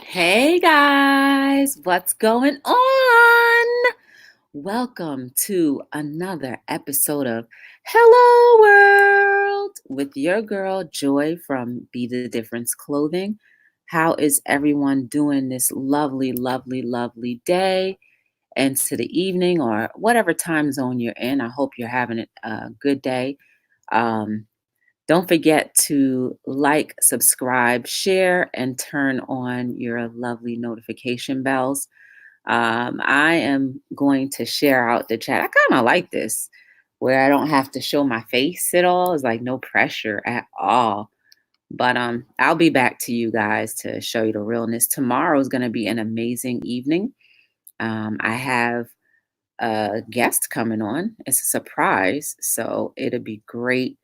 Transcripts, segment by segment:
Hey guys, what's going on? Welcome to another episode of Hello World with your girl Joy from Be the Difference Clothing. How is everyone doing this lovely, lovely, lovely day into the evening or whatever time zone you're in? I hope you're having a good day. Um, don't forget to like, subscribe, share, and turn on your lovely notification bells. I am going to share out the chat. I kind of like this where I don't have to show my face at all. It's like no pressure at all. But I'll be back to you guys to show you the realness. Tomorrow is going to be an amazing evening. I have a guest coming on. It's a surprise, so it'll be great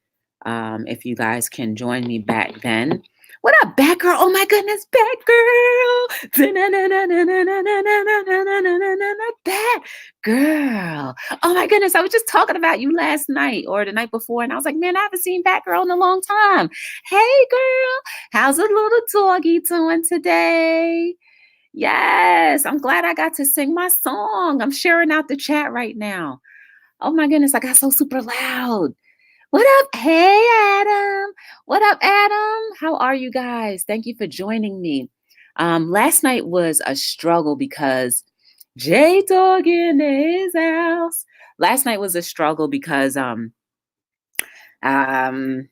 if you guys can join me back then. What up, Batgirl? Oh my goodness, Batgirl! Batgirl! Oh my goodness, I was just talking about you last night or the night before, and I was like, man, I haven't seen Batgirl in a long time. Hey, girl, how's a little doggy doing today? Yes, I'm glad I got to sing my song. I'm sharing out the chat right now. Oh my goodness, I got so super loud. What up? Hey, Adam. What up, Adam? How are you guys? Thank you for joining me. Last night was a struggle because Jade dog in his house. Last night was a struggle because um I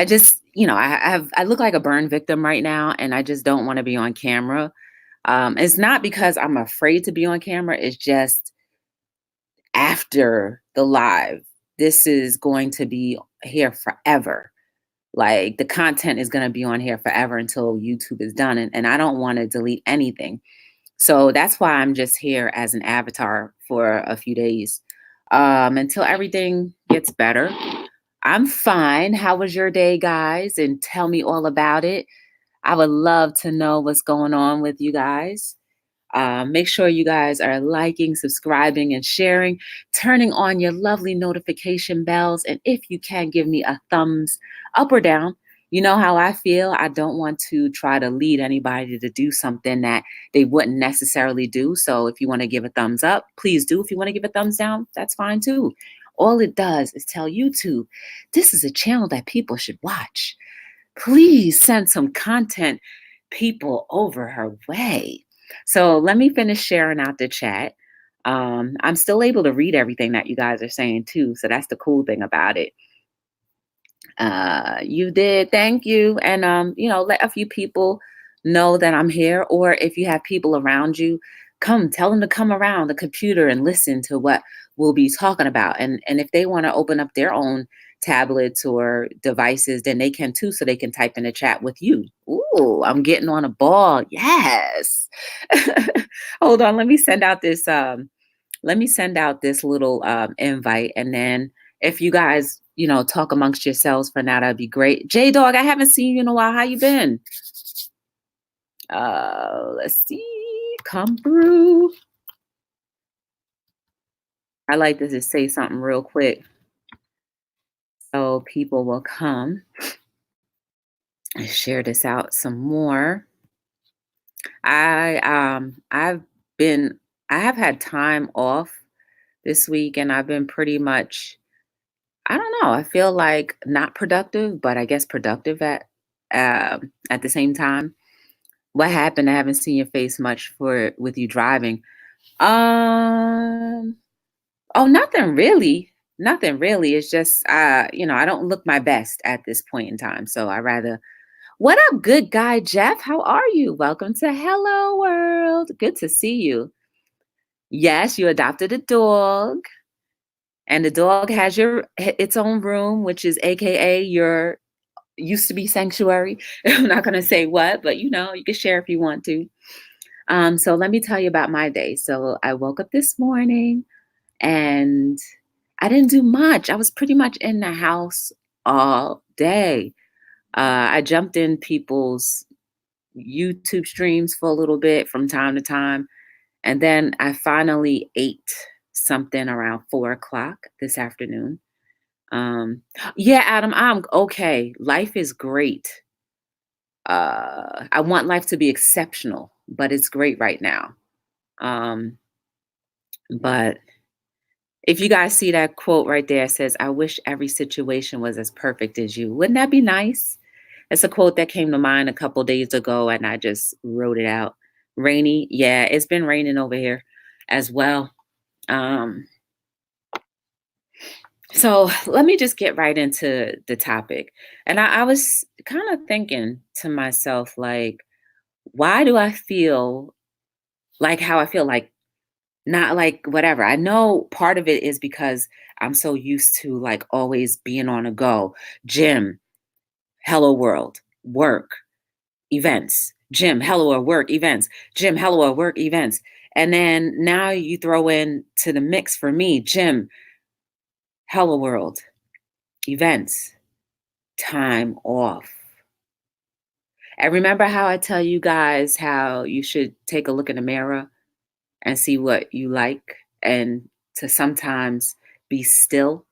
just, I look like a burn victim right now, and I just don't want to be on camera. It's not because I'm afraid to be on camera. It's just after the live, this is going to be here forever. Like the content is going to be on here forever until YouTube is done. And I don't want to delete anything. So that's why I'm just here as an avatar for a few days until everything gets better. I'm fine. How was your day, guys? And tell me all about it. I would love to know what's going on with you guys. Make sure you guys are liking, subscribing, and sharing, turning on your lovely notification bells. And if you can, give me a thumbs up or down. You know how I feel. I don't want to try to lead anybody to do something that they wouldn't necessarily do. So if you want to give a thumbs up, please do. If you want to give a thumbs down, that's fine too. All it does is tell YouTube this is a channel that people should watch. Please send some content people over her way. So let me finish sharing out the chat. I'm still able to read everything that you guys are saying too. So that's the cool thing about it. You did. Thank you. And, let a few people know that I'm here. Or if you have people around you, tell them to come around the computer and listen to what we'll be talking about. And if they want to open up their own tablets or devices, then they can too, so they can type in the chat with you. Ooh, I'm getting on a ball. Yes. Hold on. Let me send out this little invite, and then if you guys, talk amongst yourselves for now, that'd be great. J Dog, I haven't seen you in a while. How you been? Let's see. Come through. I like to just say something real quick so people will come and share this out some more. I've been I have had time off this week, and I've been pretty much, I don't know, I feel like not productive, but I guess productive at the same time. What happened? I haven't seen your face much for with you driving. Um, oh, nothing really. Nothing really. It's just I don't look my best at this point in time. So I rather What up, good guy Jeff? How are you? Welcome to Hello World. Good to see you. Yes, you adopted a dog. And the dog has its own room, which is AKA your used to be sanctuary. I'm not going to say what, but you can share if you want to. So let me tell you about my day. So I woke up this morning and I didn't do much. I was pretty much in the house all day. I jumped in people's YouTube streams for a little bit from time to time. And then I finally ate something around 4 o'clock this afternoon. Um, yeah, Adam, I'm okay. Life is great. I want life to be exceptional, but it's great right now. Um, but if you guys see that quote right there, it says, I wish every situation was as perfect as you. Wouldn't that be nice? It's a quote that came to mind a couple days ago, and I just wrote it out. Rainy. Yeah, it's been raining over here as well. Um, so let me just get right into the topic. And I was kind of thinking to myself, like, why do I feel like how I feel like not like whatever. I know part of it is because I'm so used to like always being on a go. Gym, hello world, work, events, gym, hello or work, events, gym, hello or work, events. And then now you throw in to the mix for me, gym, hello world, events, time off. And remember how I tell you guys how you should take a look in the mirror and see what you like and to sometimes be still.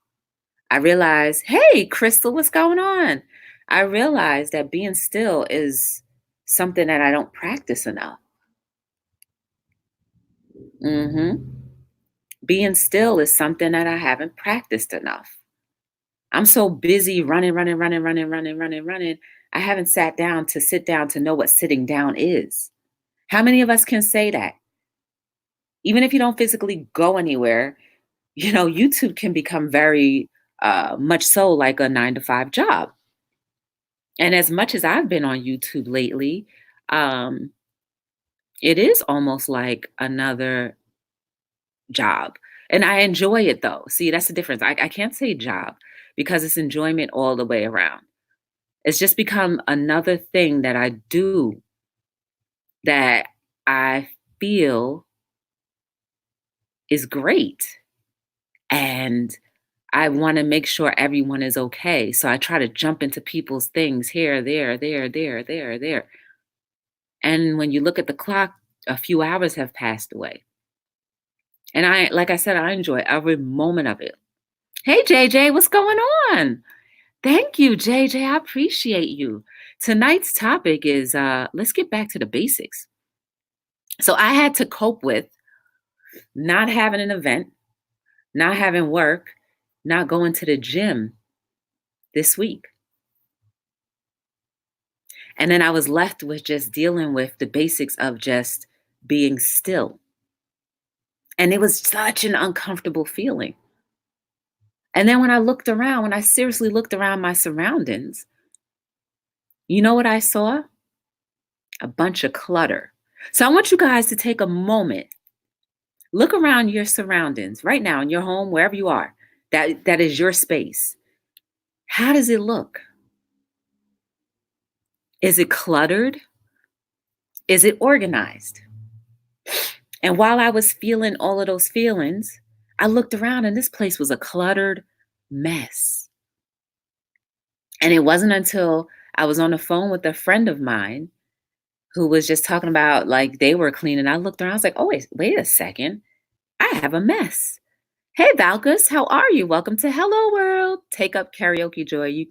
I realized, hey, Crystal, what's going on? I realized that being still is something that I don't practice enough. hmm Being still is something that I haven't practiced enough. I'm so busy running, running, running, running, running, running, running. I haven't sat down to sit down to know what sitting down is. How many of us can say that? Even if you don't physically go anywhere, YouTube can become very much so like a 9 to 5 job. And as much as I've been on YouTube lately, um, it is almost like another job. And I enjoy it though. See, that's the difference. I can't say job because it's enjoyment all the way around. It's just become another thing that I do that I feel is great. And I want to make sure everyone is okay. So I try to jump into people's things here, there, there, there, there, there. And when you look at the clock, a few hours have passed away. And like I said, I enjoy every moment of it. Hey, JJ, what's going on? Thank you, JJ. I appreciate you. Tonight's topic is let's get back to the basics. So I had to cope with not having an event, not having work, not going to the gym this week. And then I was left with just dealing with the basics of just being still. And it was such an uncomfortable feeling. And then when I seriously looked around my surroundings, you know what I saw? A bunch of clutter. So I want you guys to take a moment, look around your surroundings right now in your home, wherever you are. That is your space. How does it look? Is it cluttered? Is it organized? And while I was feeling all of those feelings, I looked around and this place was a cluttered mess. And it wasn't until I was on the phone with a friend of mine who was just talking about like they were cleaning. I looked around, I was like, oh, wait a second. I have a mess. Hey, Valkus, how are you? Welcome to Hello World. Take up karaoke joy. You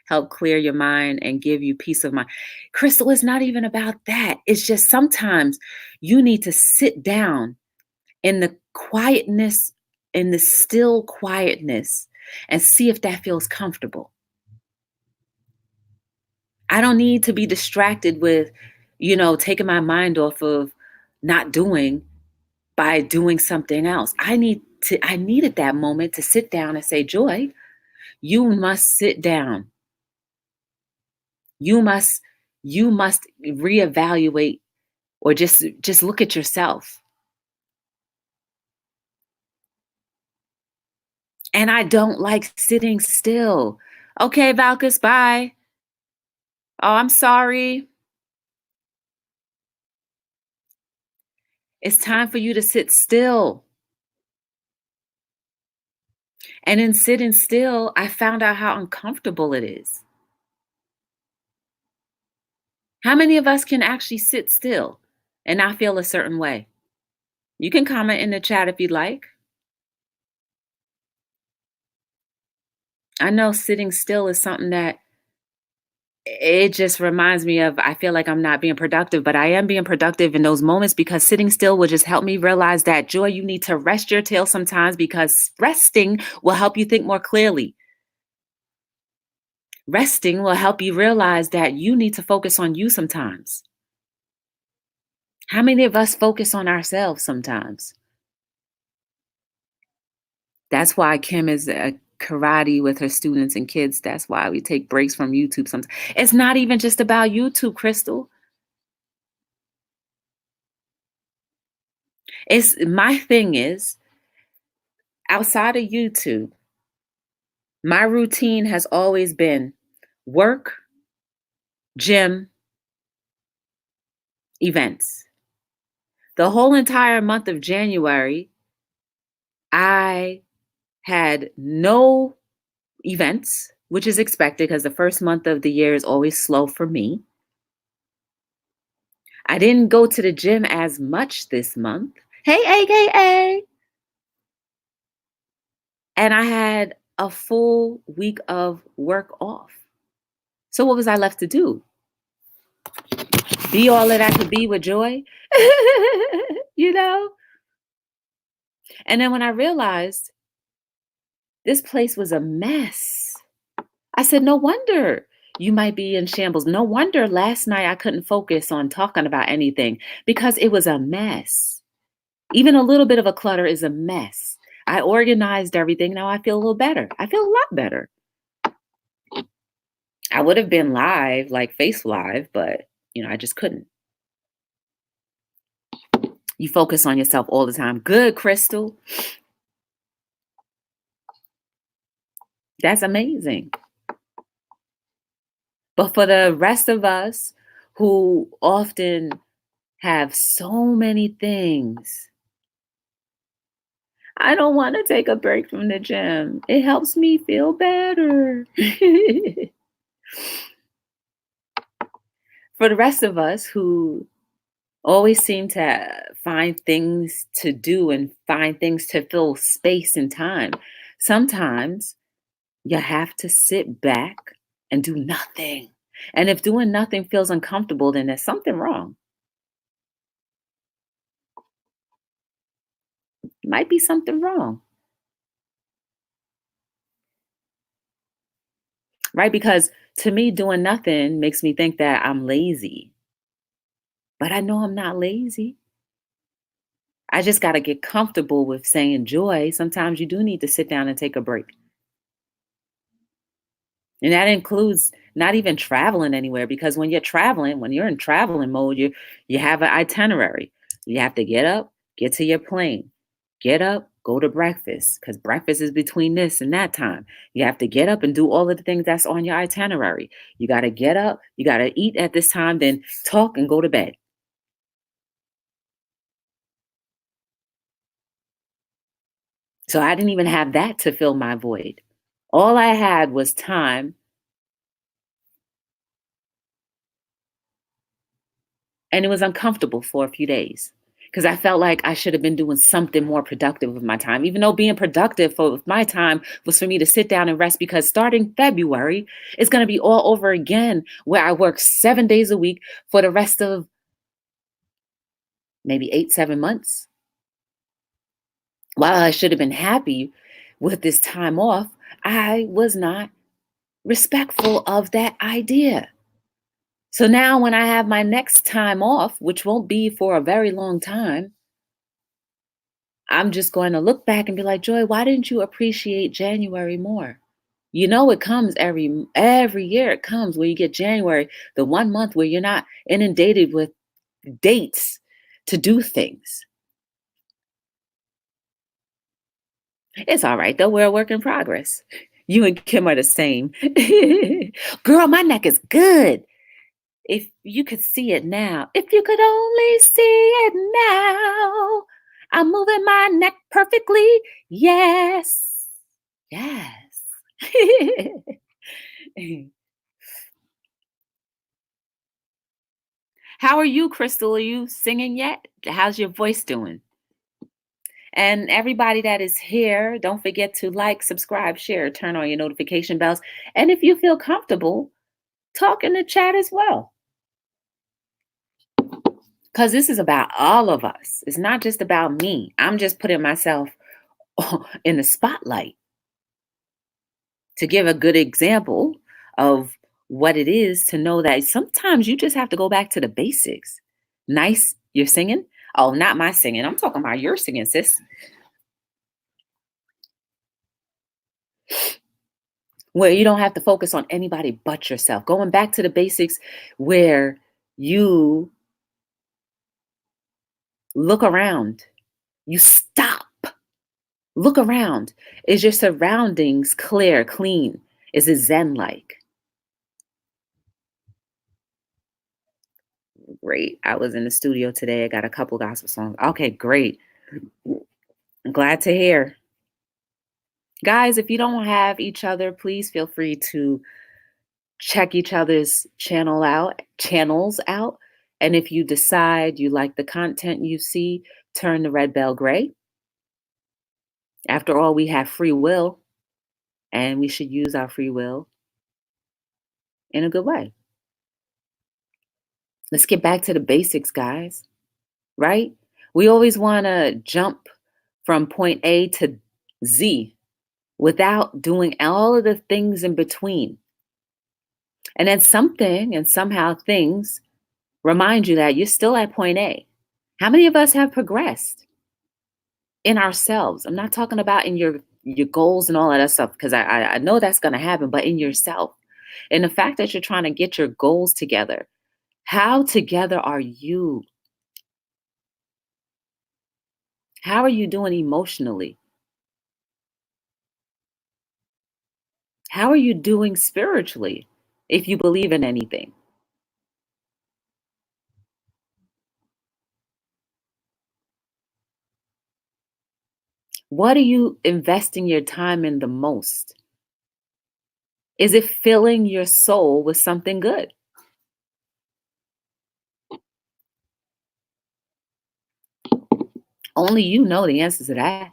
help clear your mind and give you peace of mind. Crystal, it's not even about that. It's just sometimes you need to sit down in the quietness, in the still quietness, and see if that feels comfortable. I don't need to be distracted with, taking my mind off of not doing by doing something else. I needed that moment to sit down and say, Joy, you must sit down. You must reevaluate or just look at yourself. And I don't like sitting still. Okay, Valkus, bye. Oh, I'm sorry. It's time for you to sit still. And in sitting still, I found out how uncomfortable it is. How many of us can actually sit still and not feel a certain way? You can comment in the chat if you'd like. I know sitting still is something that it just reminds me of I feel like I'm not being productive, but I am being productive in those moments because sitting still will just help me realize that, Joy, you need to rest your tail sometimes because resting will help you think more clearly. Resting will help you realize that you need to focus on you sometimes. How many of us focus on ourselves sometimes? That's why Kim is a karate with her students and kids. That's why we take breaks from YouTube sometimes. It's not even just about YouTube, Crystal. It's my thing is outside of YouTube, my routine has always been work, gym, events. The whole entire month of January, I had no events, which is expected because the first month of the year is always slow for me. I didn't go to the gym as much this month. Hey, AKA. And I had a full week of work off. So what was I left to do? Be all that I could be with Joy? you know? And then when I realized this place was a mess, I said, no wonder you might be in shambles. No wonder last night I couldn't focus on talking about anything because it was a mess. Even a little bit of a clutter is a mess. I organized everything. Now I feel a little better. I feel a lot better. I would have been live, like face live, but I just couldn't. You focus on yourself all the time. Good, Crystal. That's amazing. But for the rest of us who often have so many things, I don't want to take a break from the gym. It helps me feel better. For the rest of us who always seem to find things to do and find things to fill space and time, sometimes you have to sit back and do nothing. And if doing nothing feels uncomfortable, then there's something wrong. Might be something wrong, right? Because to me, doing nothing makes me think that I'm lazy. But I know I'm not lazy. I just got to get comfortable with saying, Joy, sometimes you do need to sit down and take a break. And that includes not even traveling anywhere because when you're in traveling mode, you have an itinerary. You have to get up, get to your plane, get up, go to breakfast because breakfast is between this and that time. You have to get up and do all of the things that's on your itinerary. You got to get up, you got to eat at this time, then talk and go to bed. So I didn't even have that to fill my void. All I had was time. And it was uncomfortable for a few days because I felt like I should have been doing something more productive with my time, even though being productive for my time was for me to sit down and rest because starting February, it's going to be all over again where I work 7 days a week for the rest of maybe 8, 7 months. While I should have been happy with this time off, I was not respectful of that idea. So now when I have my next time off, which won't be for a very long time, I'm just going to look back and be like, Joy, why didn't you appreciate January more? It comes every year. It comes where you get January, the 1 month where you're not inundated with dates to do things. It's all right though. We're a work in progress. You and Kim are the same. Girl, my neck is good. If you could see it now, if you could only see it now, I'm moving my neck perfectly. Yes. Yes. How are you, Crystal? Are you singing yet? How's your voice doing? And everybody that is here, don't forget to like, subscribe, share, turn on your notification bells. And if you feel comfortable, talk in the chat as well. Because this is about all of us. It's not just about me. I'm just putting myself in the spotlight to give a good example of what it is to know that sometimes you just have to go back to the basics. Nice, you're singing? Oh, not my singing. I'm talking about your singing, sis. Where you don't have to focus on anybody but yourself. Going back to the basics where you look around, you stop, look around. Is your surroundings clear, clean? Is it Zen-like? Great. I was in the studio today. I got a couple gospel songs. Okay, great. I'm glad to hear. Guys, if you don't have each other, please feel free to check each other's channels out. And if you decide you like the content you see, turn the red bell gray. After all, we have free will, and we should use our free will in a good way. Let's get back to the basics, guys, right? We always want to jump from point A to Z without doing all of the things in between. And then something and somehow things remind you that you're still at point A. How many of us have progressed in ourselves? I'm not talking about in your goals and all of that stuff, because I know that's going to happen, but in yourself. And the fact that you're trying to get your goals together, how together are you? How are you doing emotionally? How are you doing spiritually, if you believe in anything? What are you investing your time in the most? Is it filling your soul with something good? Only you know the answer to that.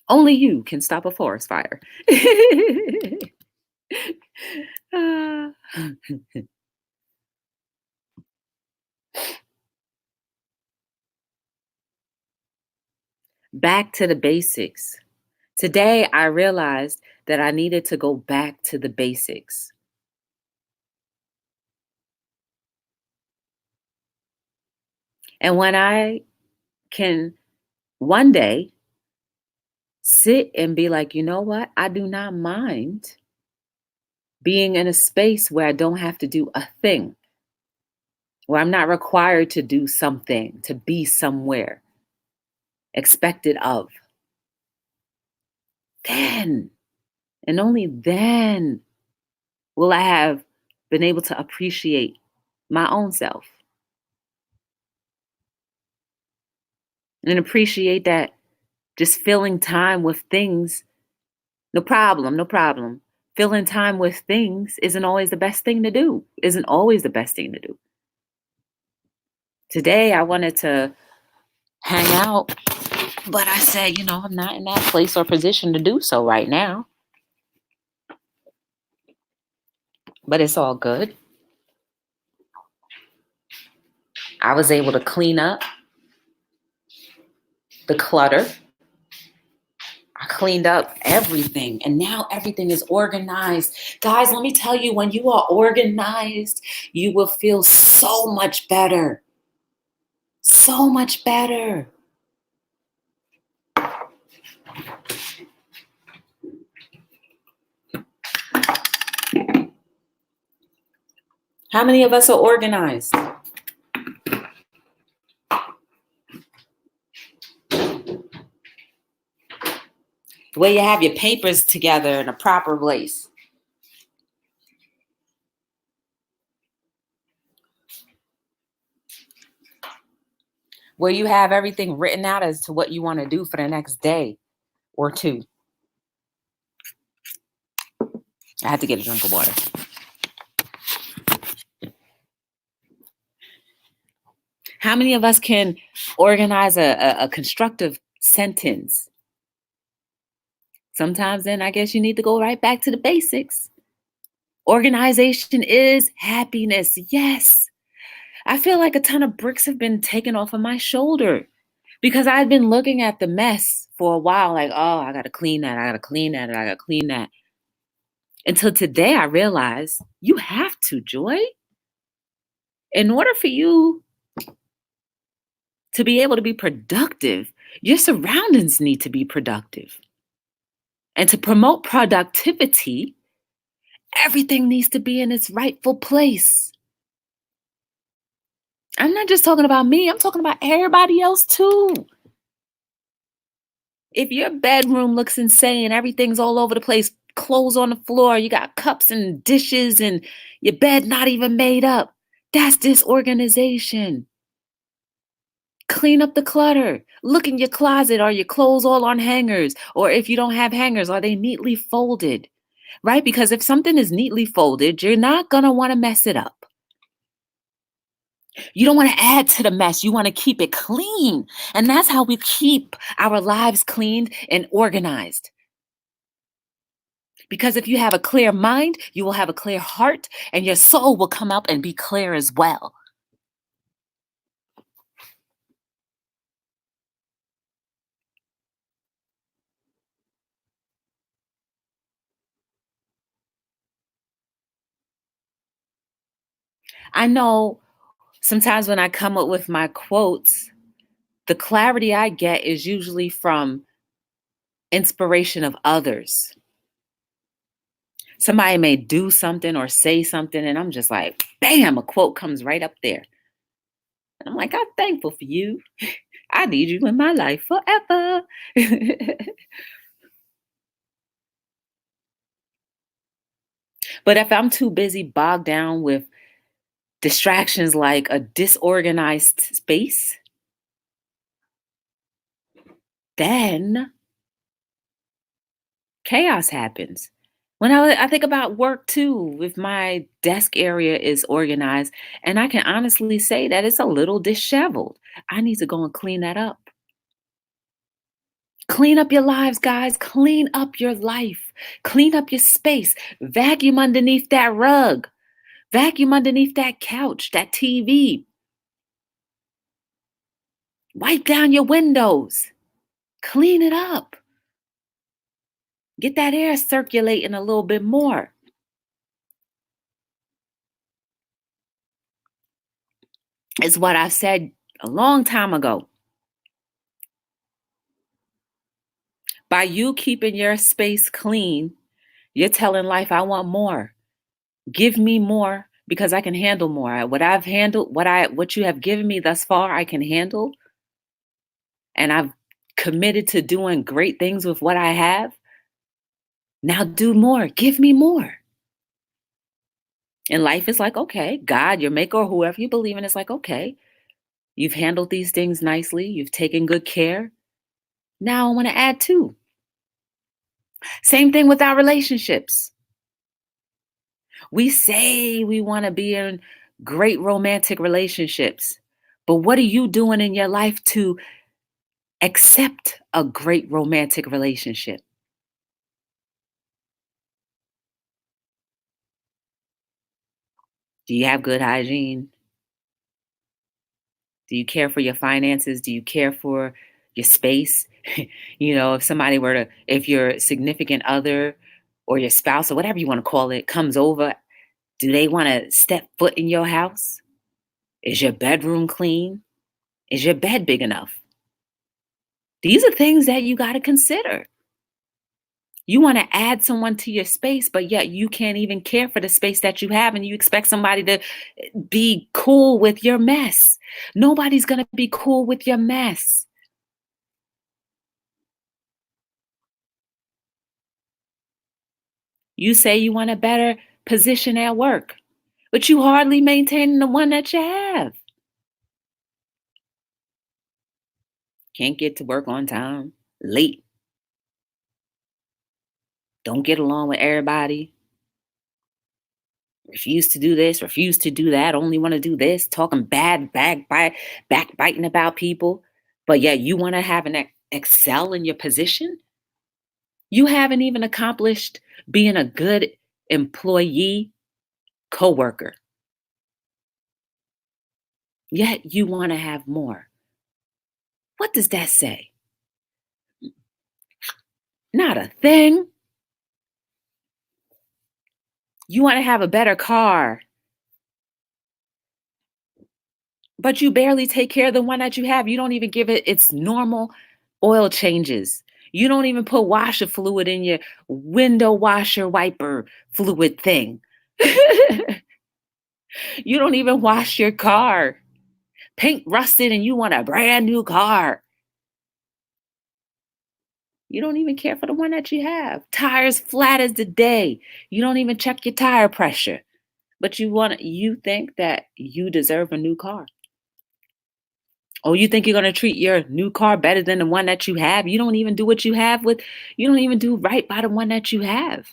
Only you can stop a forest fire. Ah. Back to the basics. Today, I realized that I needed to go back to the basics. And when I can one day sit and be like, you know what? I do not mind being in a space where I don't have to do a thing, where I'm not required to do something, to be somewhere expected of. Then, and only then, will I have been able to appreciate my own self and appreciate that just filling time with things, no problem, no problem. Filling time with things isn't always the best thing to do, isn't always the best thing to do. Today, I wanted to hang out, but I said, I'm not in that place or position to do so right now. But it's all good. I was able to clean up the clutter. I cleaned up everything, and now everything is organized. Guys, let me tell you, when you are organized, you will feel so much better. So much better. How many of us are organized? Where you have your papers together in a proper place. Where you have everything written out as to what you want to do for the next day or two. I had to get a drink of water. How many of us can organize a constructive sentence? Sometimes then I guess you need to go right back to the basics. Organization is happiness. Yes. I feel like a ton of bricks have been taken off of my shoulder because I've been looking at the mess for a while, like, oh, I got to clean that. I got to clean that. I got to clean that. Until today, I realized you have to, Joy. In order for you to be able to be productive, your surroundings need to be productive. And to promote productivity, everything needs to be in its rightful place. I'm not just talking about me, I'm talking about everybody else too. If your bedroom looks insane, everything's all over the place, clothes on the floor, you got cups and dishes, and your bed not even made up, that's disorganization. Clean up the clutter. Look in your closet. Are your clothes all on hangers? Or if you don't have hangers, are they neatly folded? Right? Because if something is neatly folded, you're not going to want to mess it up. You don't want to add to the mess. You want to keep it clean. And that's how we keep our lives cleaned and organized. Because if you have a clear mind, you will have a clear heart, and your soul will come up and be clear as well. I know sometimes when I come up with my quotes, the clarity I get is usually from inspiration of others. Somebody may do something or say something, and I'm just like, bam, a quote comes right up there. And I'm like, I'm thankful for you. I need you in my life forever. But if I'm too busy bogged down with distractions like a disorganized space, then chaos happens. When I think about work too, if my desk area is organized, and I can honestly say that it's a little disheveled, I need to go and clean that up. Clean up your lives, guys. Clean up your life. Clean up your space. Vacuum underneath that rug. Vacuum underneath that couch, that TV. Wipe down your windows. Clean it up. Get that air circulating a little bit more. It's what I said a long time ago. By you keeping your space clean, you're telling life, I want more. Give me more because I can handle more. What I've handled, what you have given me thus far, I can handle. And I've committed to doing great things with what I have. Now do more. Give me more. And life is like, okay, God, your maker, or whoever you believe in, is like, okay, you've handled these things nicely. You've taken good care. Now I want to add to. Same thing with our relationships. We say we want to be in great romantic relationships, but what are you doing in your life to accept a great romantic relationship? Do you have good hygiene? Do you care for your finances? Do you care for your space? If somebody were to, if your significant other or your spouse or whatever you want to call it comes over, do they want to step foot in your house? Is your bedroom clean? Is your bed big enough? These are things that you got to consider. You want to add someone to your space, but yet you can't even care for the space that you have, and you expect somebody to be cool with your mess. Nobody's going to be cool with your mess. You say you want a better position at work, but you hardly maintain the one that you have. Can't get to work on time, late, don't get along with everybody. refuse to do this, refuse to do that, only want to do this, talking bad, backbiting about people. But yet you want to have an excel in your position? You haven't even accomplished being a good employee, coworker. Yet you want to have more. What does that say? Not a thing. You want to have a better car, but you barely take care of the one that you have. You don't even give it its normal oil changes. You don't even put washer fluid in your window washer wiper fluid thing. You don't even wash your car. Paint rusted and you want a brand new car. You don't even care for the one that you have. Tires flat as the day. You don't even check your tire pressure. But you think that you deserve a new car. Oh, you think you're going to treat your new car better than the one that you have? You don't even do what you have with, you don't even do right by the one that you have.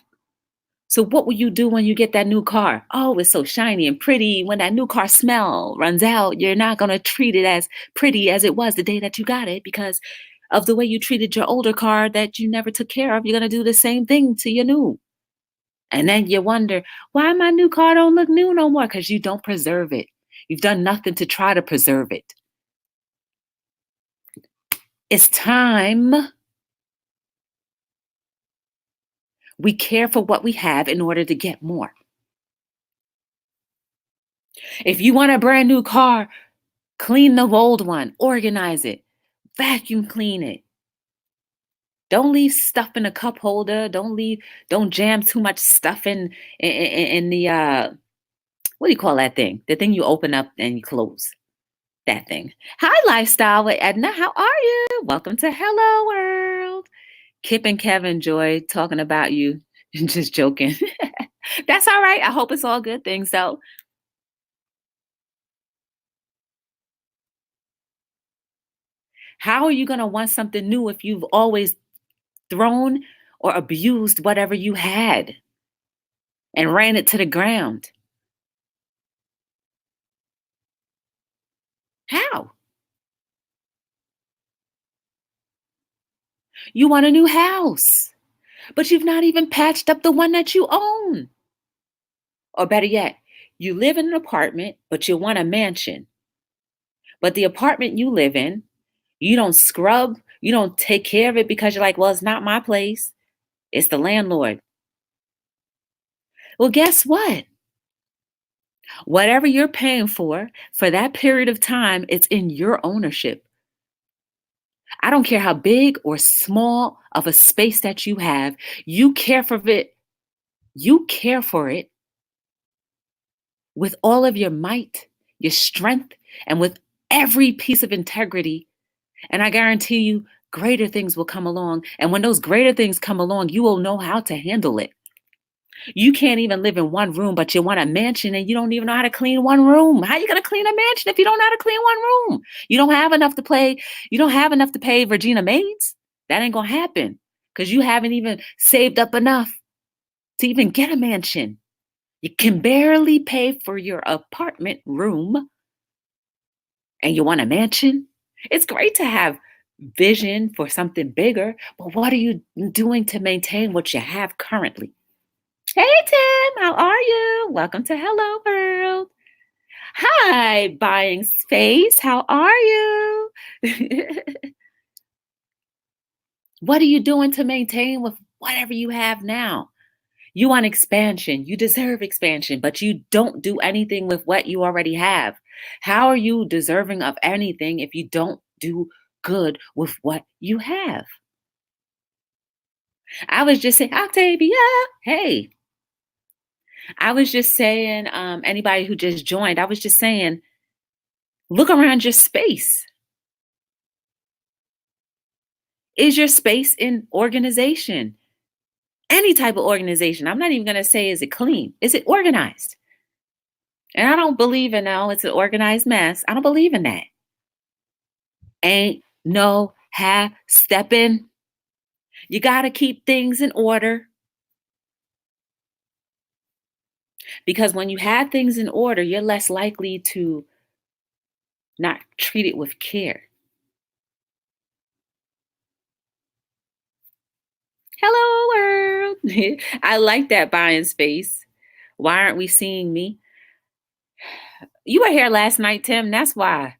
So what will you do when you get that new car? Oh, it's so shiny and pretty. When that new car smell runs out, you're not going to treat it as pretty as it was the day that you got it because of the way you treated your older car that you never took care of. You're going to do the same thing to your new. And then you wonder, why my new car don't look new no more? Because you don't preserve it. You've done nothing to try to preserve it. It's time we care for what we have in order to get more. If you want a brand new car, clean the old one, organize it, vacuum clean it. Don't leave stuff in a cup holder. Don't jam too much stuff in the what do you call that thing? The thing you open up and you close. That thing. Hi, Lifestyle with Edna. How are you? Welcome to Hello World. Kip and Kevin Joy talking about you. Just joking. That's all right. I hope it's all good things though. How are you going to want something new if you've always thrown or abused whatever you had and ran it to the ground? How? You want a new house, but you've not even patched up the one that you own. Or better yet, you live in an apartment, but you want a mansion. But the apartment you live in, you don't scrub, you don't take care of it because you're like, well, it's not my place. It's the landlord. Well, guess what? Whatever you're paying for that period of time, it's in your ownership. I don't care how big or small of a space that you have, you care for it. You care for it with all of your might, your strength, and with every piece of integrity. And I guarantee you, greater things will come along. And when those greater things come along, you will know how to handle it. You can't even live in one room, but you want a mansion and you don't even know how to clean one room. How are you going to clean a mansion if you don't know how to clean one room? You don't have enough to play. You don't have enough to pay Regina maids. That ain't going to happen because you haven't even saved up enough to even get a mansion. You can barely pay for your apartment room and you want a mansion. It's great to have vision for something bigger, but what are you doing to maintain what you have currently? Hey, Tim, how are you? Welcome to Hello World. Hi, Buying Space, how are you? What are you doing to maintain with whatever you have now? You want expansion, you deserve expansion, but you don't do anything with what you already have. How are you deserving of anything if you don't do good with what you have? I was just saying, Octavia, hey, I was just saying, anybody who just joined, I was just saying, look around your space. Is your space in organization? Any type of organization. I'm not even going to say, is it clean? Is it organized? And I don't believe in, no, it's an organized mess. I don't believe in that. Ain't no half stepping. You got to keep things in order. Because when you have things in order, you're less likely to not treat it with care. Hello, world. I like that buying space. Why aren't we seeing me? You were here last night, Tim. That's why.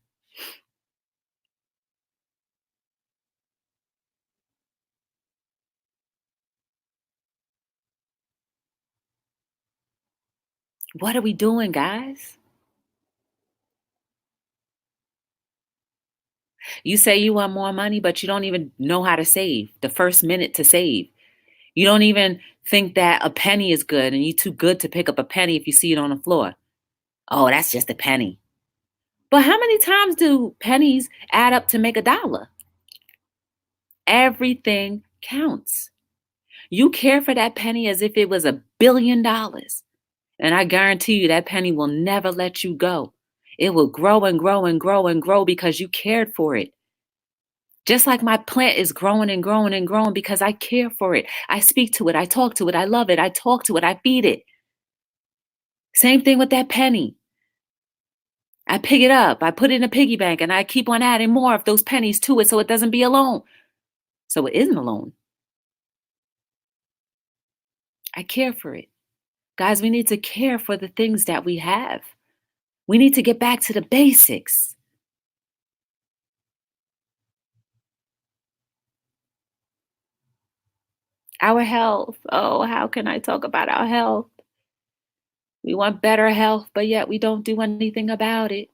What are we doing, guys? You say you want more money, but you don't even know how to save. The first minute to save. You don't even think that a penny is good and you're too good to pick up a penny if you see it on the floor. Oh, that's just a penny. But how many times do pennies add up to make $1? Everything counts. You care for that penny as if it was $1 billion. And I guarantee you that penny will never let you go. It will grow and grow and grow and grow because you cared for it. Just like my plant is growing and growing and growing because I care for it. I speak to it. I talk to it. I love it. I talk to it. I feed it. Same thing with that penny. I pick it up. I put it in a piggy bank and I keep on adding more of those pennies to it so it doesn't be alone. So it isn't alone. I care for it. Guys, we need to care for the things that we have. We need to get back to the basics. Our health. Oh, how can I talk about our health? We want better health, but yet we don't do anything about it.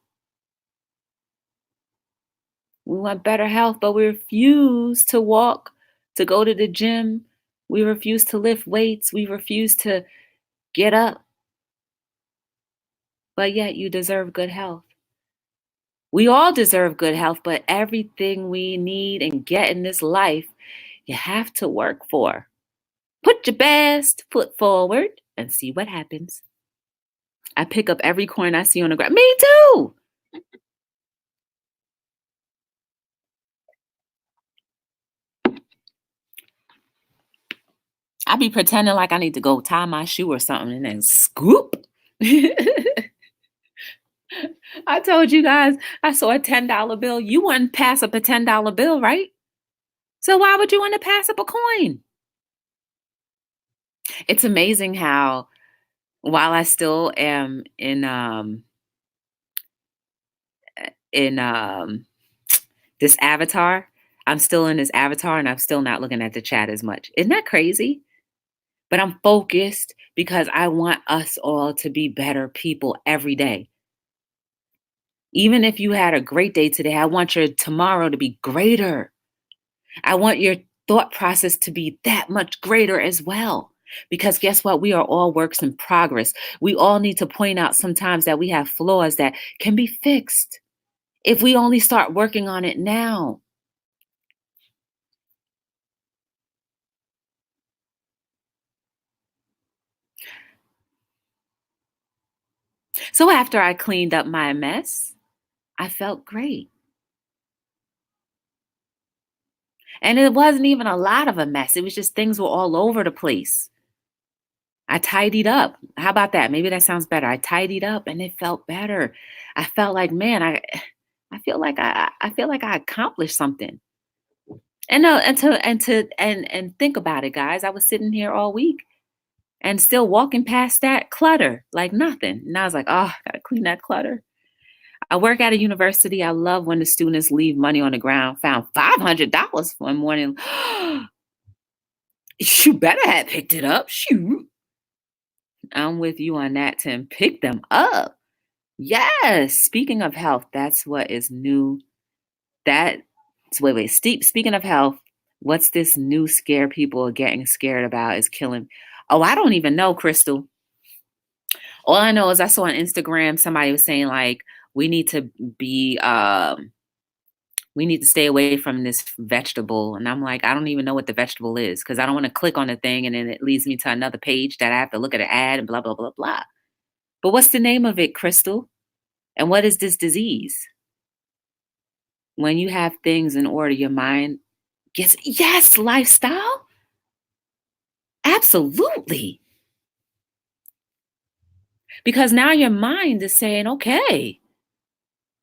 We want better health, but we refuse to walk, to go to the gym. We refuse to lift weights. We refuse to get up. But yet you deserve good health. We all deserve good health, but everything we need and get in this life, you have to work for. Put your best foot forward and see what happens. I pick up every coin I see on the ground. Me too. I be pretending like I need to go tie my shoe or something and then scoop. I told you guys I saw a $10 bill. You wouldn't pass up a $10 bill, right? So why would you want to pass up a coin? It's amazing how while I still am in this avatar, I'm still in this avatar and I'm still not looking at the chat as much. Isn't that crazy? But I'm focused because I want us all to be better people every day. Even if you had a great day today, I want your tomorrow to be greater. I want your thought process to be that much greater as well. Because guess what? We are all works in progress. We all need to point out sometimes that we have flaws that can be fixed if we only start working on it now. So after I cleaned up my mess, I felt great. And it wasn't even a lot of a mess. It was just things were all over the place. I tidied up. How about that? Maybe that sounds better. I tidied up and it felt better. I felt like, man, I feel like I accomplished something. And no, and think about it, guys. I was sitting here all week and still walking past that clutter like nothing. And I was like, oh, gotta clean that clutter. I work at a university. I love when the students leave money on the ground. Found $500 one morning. You better have picked it up. Shoot. I'm with you on that, Tim. Pick them up. Yes. Speaking of health, that's what is new. That wait. Speaking of health, what's this new scare people are getting scared about is killing? Oh, I don't even know, Crystal. All I know is I saw on Instagram somebody was saying like we need to be we need to stay away from this vegetable. And I'm like, I don't even know what the vegetable is because I don't want to click on the thing and then it leads me to another page that I have to look at an ad and blah, blah, blah, blah. But what's the name of it, Crystal? And what is this disease? When you have things in order, your mind gets, yes, lifestyle. Absolutely. Because now your mind is saying, okay,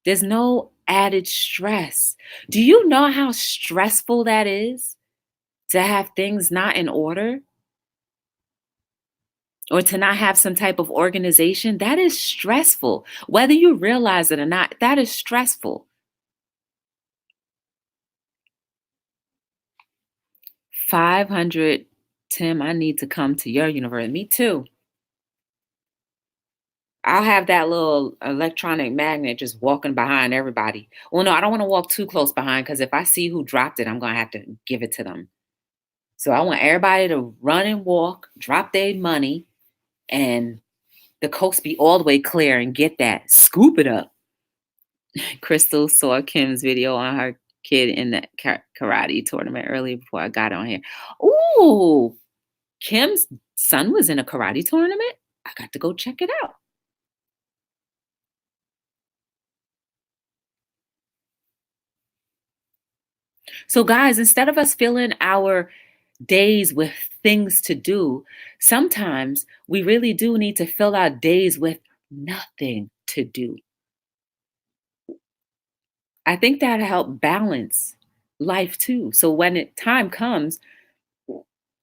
there's no added stress. Do you know how stressful that is to have things not in order or to not have some type of organization? That is stressful. Whether you realize it or not, that is stressful. 500, Tim, I need to come to your university. Me too. I'll have that little electronic magnet just walking behind everybody. Well, no, I don't want to walk too close behind because if I see who dropped it, I'm going to have to give it to them. So I want everybody to run and walk, drop their money, and the coast be all the way clear and get that. Scoop it up. Crystal saw Kim's video on her kid in the karate tournament earlier before I got on here. Ooh, Kim's son was in a karate tournament. I got to go check it out. So, guys, instead of us filling our days with things to do, sometimes we really do need to fill our days with nothing to do. I think that'll help balance life too. So when time comes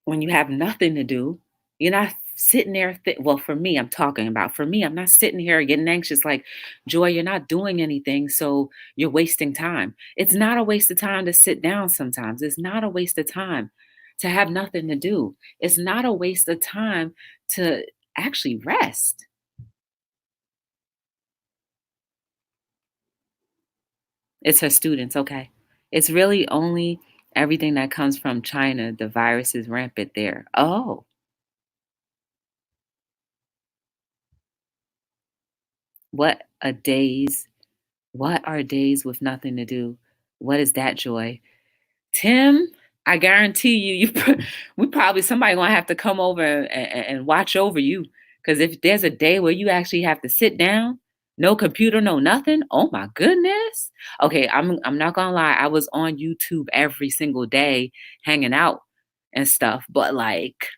when you have nothing to do, you're not sitting there. Well, for me, I'm talking about for me, I'm not sitting here getting anxious like, Joy, you're not doing anything. So you're wasting time. It's not a waste of time to sit down sometimes. It's not a waste of time to have nothing to do. It's not a waste of time to actually rest. It's her students, okay. It's really only everything that comes from China. The virus is rampant there. Oh, what a days. What are days with nothing to do? What is that, Joy? Tim, I guarantee you, we probably somebody gonna have to come over and watch over you. Because if there's a day where you actually have to sit down, no computer, no nothing. Oh my goodness. Okay, I'm not gonna lie. I was on YouTube every single day, hanging out and stuff. But like,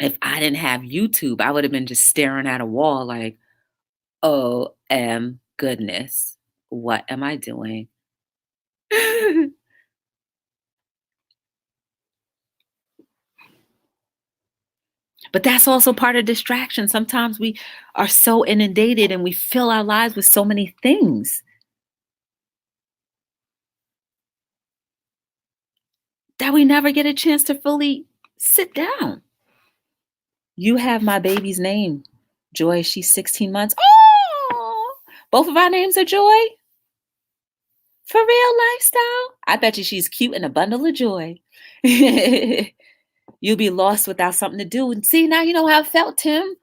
if I didn't have YouTube, I would have been just staring at a wall, like, oh, goodness, what am I doing? But that's also part of distraction. Sometimes we are so inundated and we fill our lives with so many things that we never get a chance to fully sit down. You have my baby's name, Joy. She's 16 months. Oh, both of our names are Joy. For real lifestyle. I bet you she's cute and a bundle of joy. You'll be lost without something to do. And see, now you know how I felt, Tim.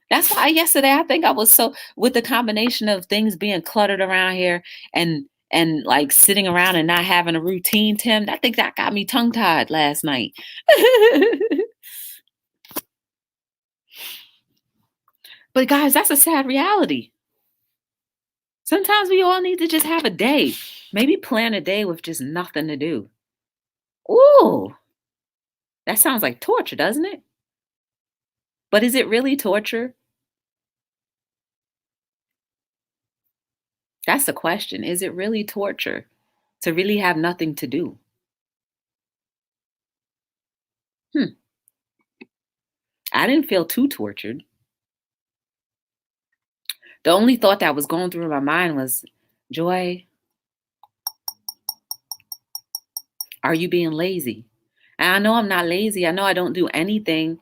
That's why yesterday I think I was so with the combination of things being cluttered around here and like sitting around and not having a routine, Tim. I think that got me tongue tied last night. But guys, that's a sad reality. Sometimes we all need to just have a day. Maybe plan a day with just nothing to do. Ooh, that sounds like torture, doesn't it? But is it really torture? That's the question. Is it really torture to really have nothing to do? Hmm. I didn't feel too tortured. The only thought that was going through my mind was, Joy, are you being lazy? And I know I'm not lazy. I know I don't do anything.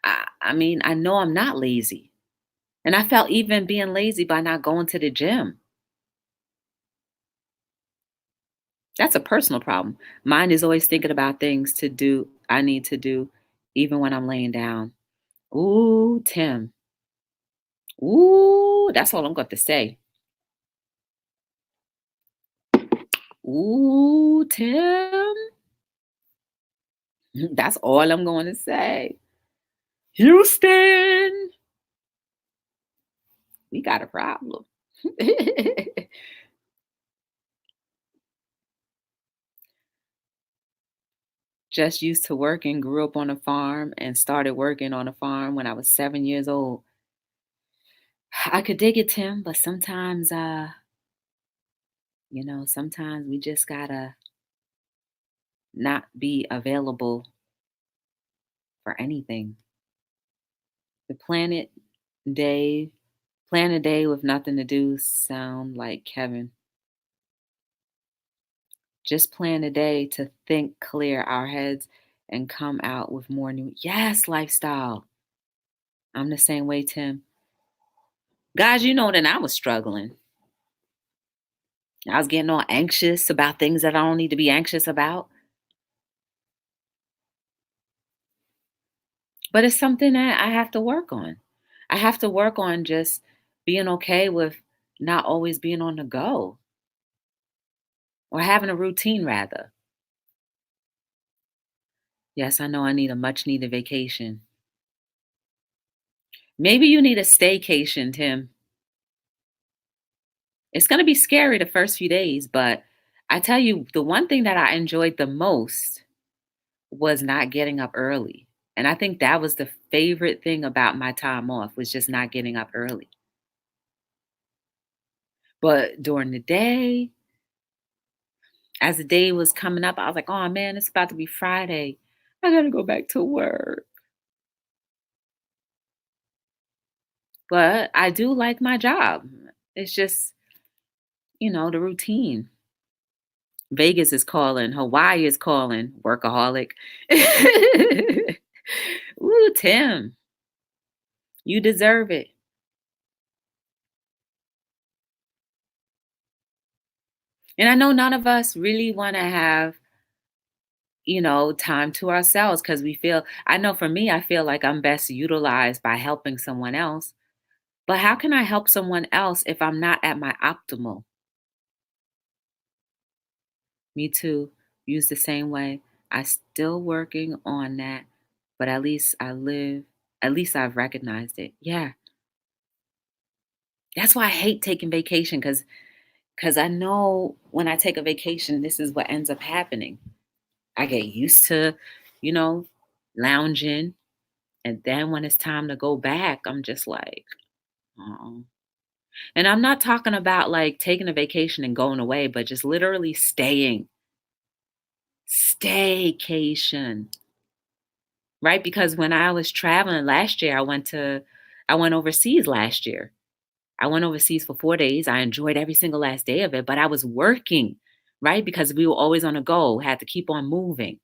I mean, I know I'm not lazy. And I felt even being lazy by not going to the gym. That's a personal problem. Mine is always thinking about things to do, I need to do, even when I'm laying down. Ooh, Tim. Ooh, that's all I'm going to say. Ooh, Tim. That's all I'm going to say. Houston, we got a problem. Just used to work and grew up on a farm and started working on a farm when I was 7 years old. I could dig it, Tim, but sometimes, sometimes we just gotta not be available for anything. The day, plan a day with nothing to do sound like Kevin. Just plan a day to think clear our heads and come out with more new. Yes, lifestyle. I'm the same way, Tim. Guys, you know that I was struggling. I was getting all anxious about things that I don't need to be anxious about. But it's something that I have to work on. I have to work on just being okay with not always being on the go or having a routine, rather. Yes, I know I need a much needed vacation. Maybe you need a staycation, Tim. It's going to be scary the first few days, but I tell you, the one thing that I enjoyed the most was not getting up early. And I think that was the favorite thing about my time off was just not getting up early. But during the day, as the day was coming up, I was like, oh man, it's about to be Friday. I got to go back to work. But I do like my job. It's just, the routine. Vegas is calling, Hawaii is calling, workaholic. Ooh, Tim, you deserve it. And I know none of us really want to have, time to ourselves because I know for me, I feel like I'm best utilized by helping someone else. But how can I help someone else if I'm not at my optimal? Me too. Use the same way. I still working on that, but at least I've recognized it. Yeah. That's why I hate taking vacation because I know when I take a vacation, this is what ends up happening. I get used to, you know, lounging. And then when it's time to go back, I'm just like, oh. And I'm not talking about like taking a vacation and going away, but just literally staying. Staycation. Right? Because when I was traveling last year, I went overseas last year. I went overseas for 4 days. I enjoyed every single last day of it, but I was working, right? Because we were always on a go, had to keep on moving.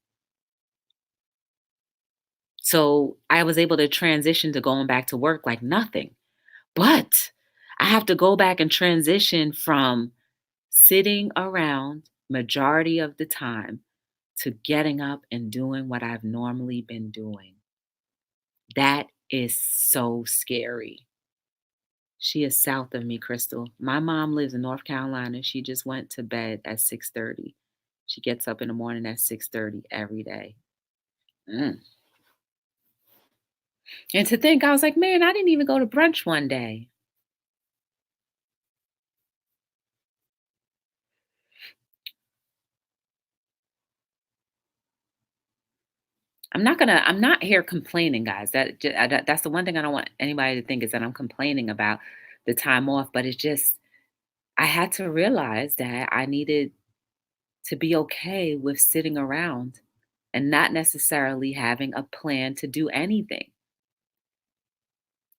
So I was able to transition to going back to work like nothing. But I have to go back and transition from sitting around majority of the time to getting up and doing what I've normally been doing. That is so scary. She is south of me, Crystal. My mom lives in North Carolina. She just went to bed at 6:30. She gets up in the morning at 6:30 every day. Mm. And to think, I was like, man, I didn't even go to brunch one day. I'm not here complaining, guys. That's the one thing I don't want anybody to think is that I'm complaining about the time off, but it's just I had to realize that I needed to be okay with sitting around and not necessarily having a plan to do anything.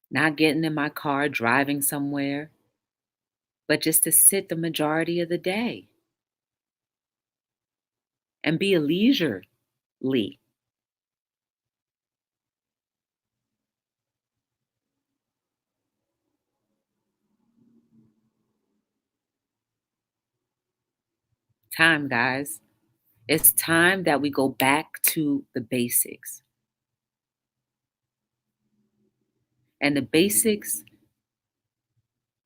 Not getting in my car, driving somewhere, but just to sit the majority of the day and be leisurely. Time, guys. It's time that we go back to the basics. And the basics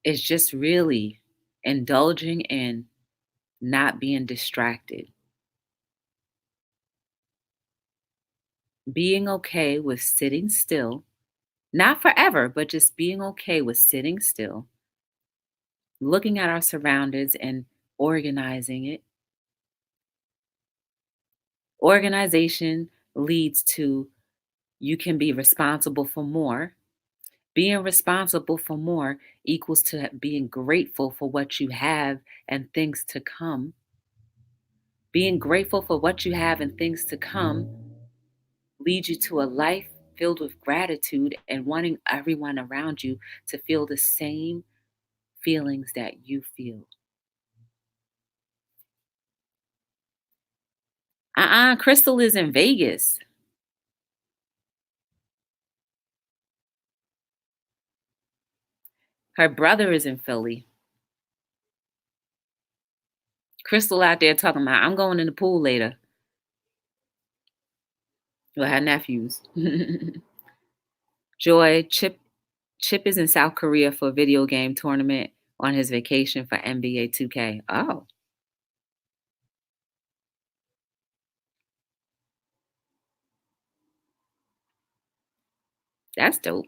is just really indulging in not being distracted, being okay with sitting still, not forever, but just being okay with sitting still, looking at our surroundings and organizing it. Organization leads to you can be responsible for more Being responsible for more equals to being grateful for what you have and things to come. Being grateful for what you have and things to come leads you to a life filled with gratitude and wanting everyone around you to feel the same feelings that you feel. Crystal is in Vegas. Her brother is in Philly. Crystal out there talking about, I'm going in the pool later with her nephews. Joy, Chip is in South Korea for a video game tournament on his vacation for NBA 2K. Oh, that's dope.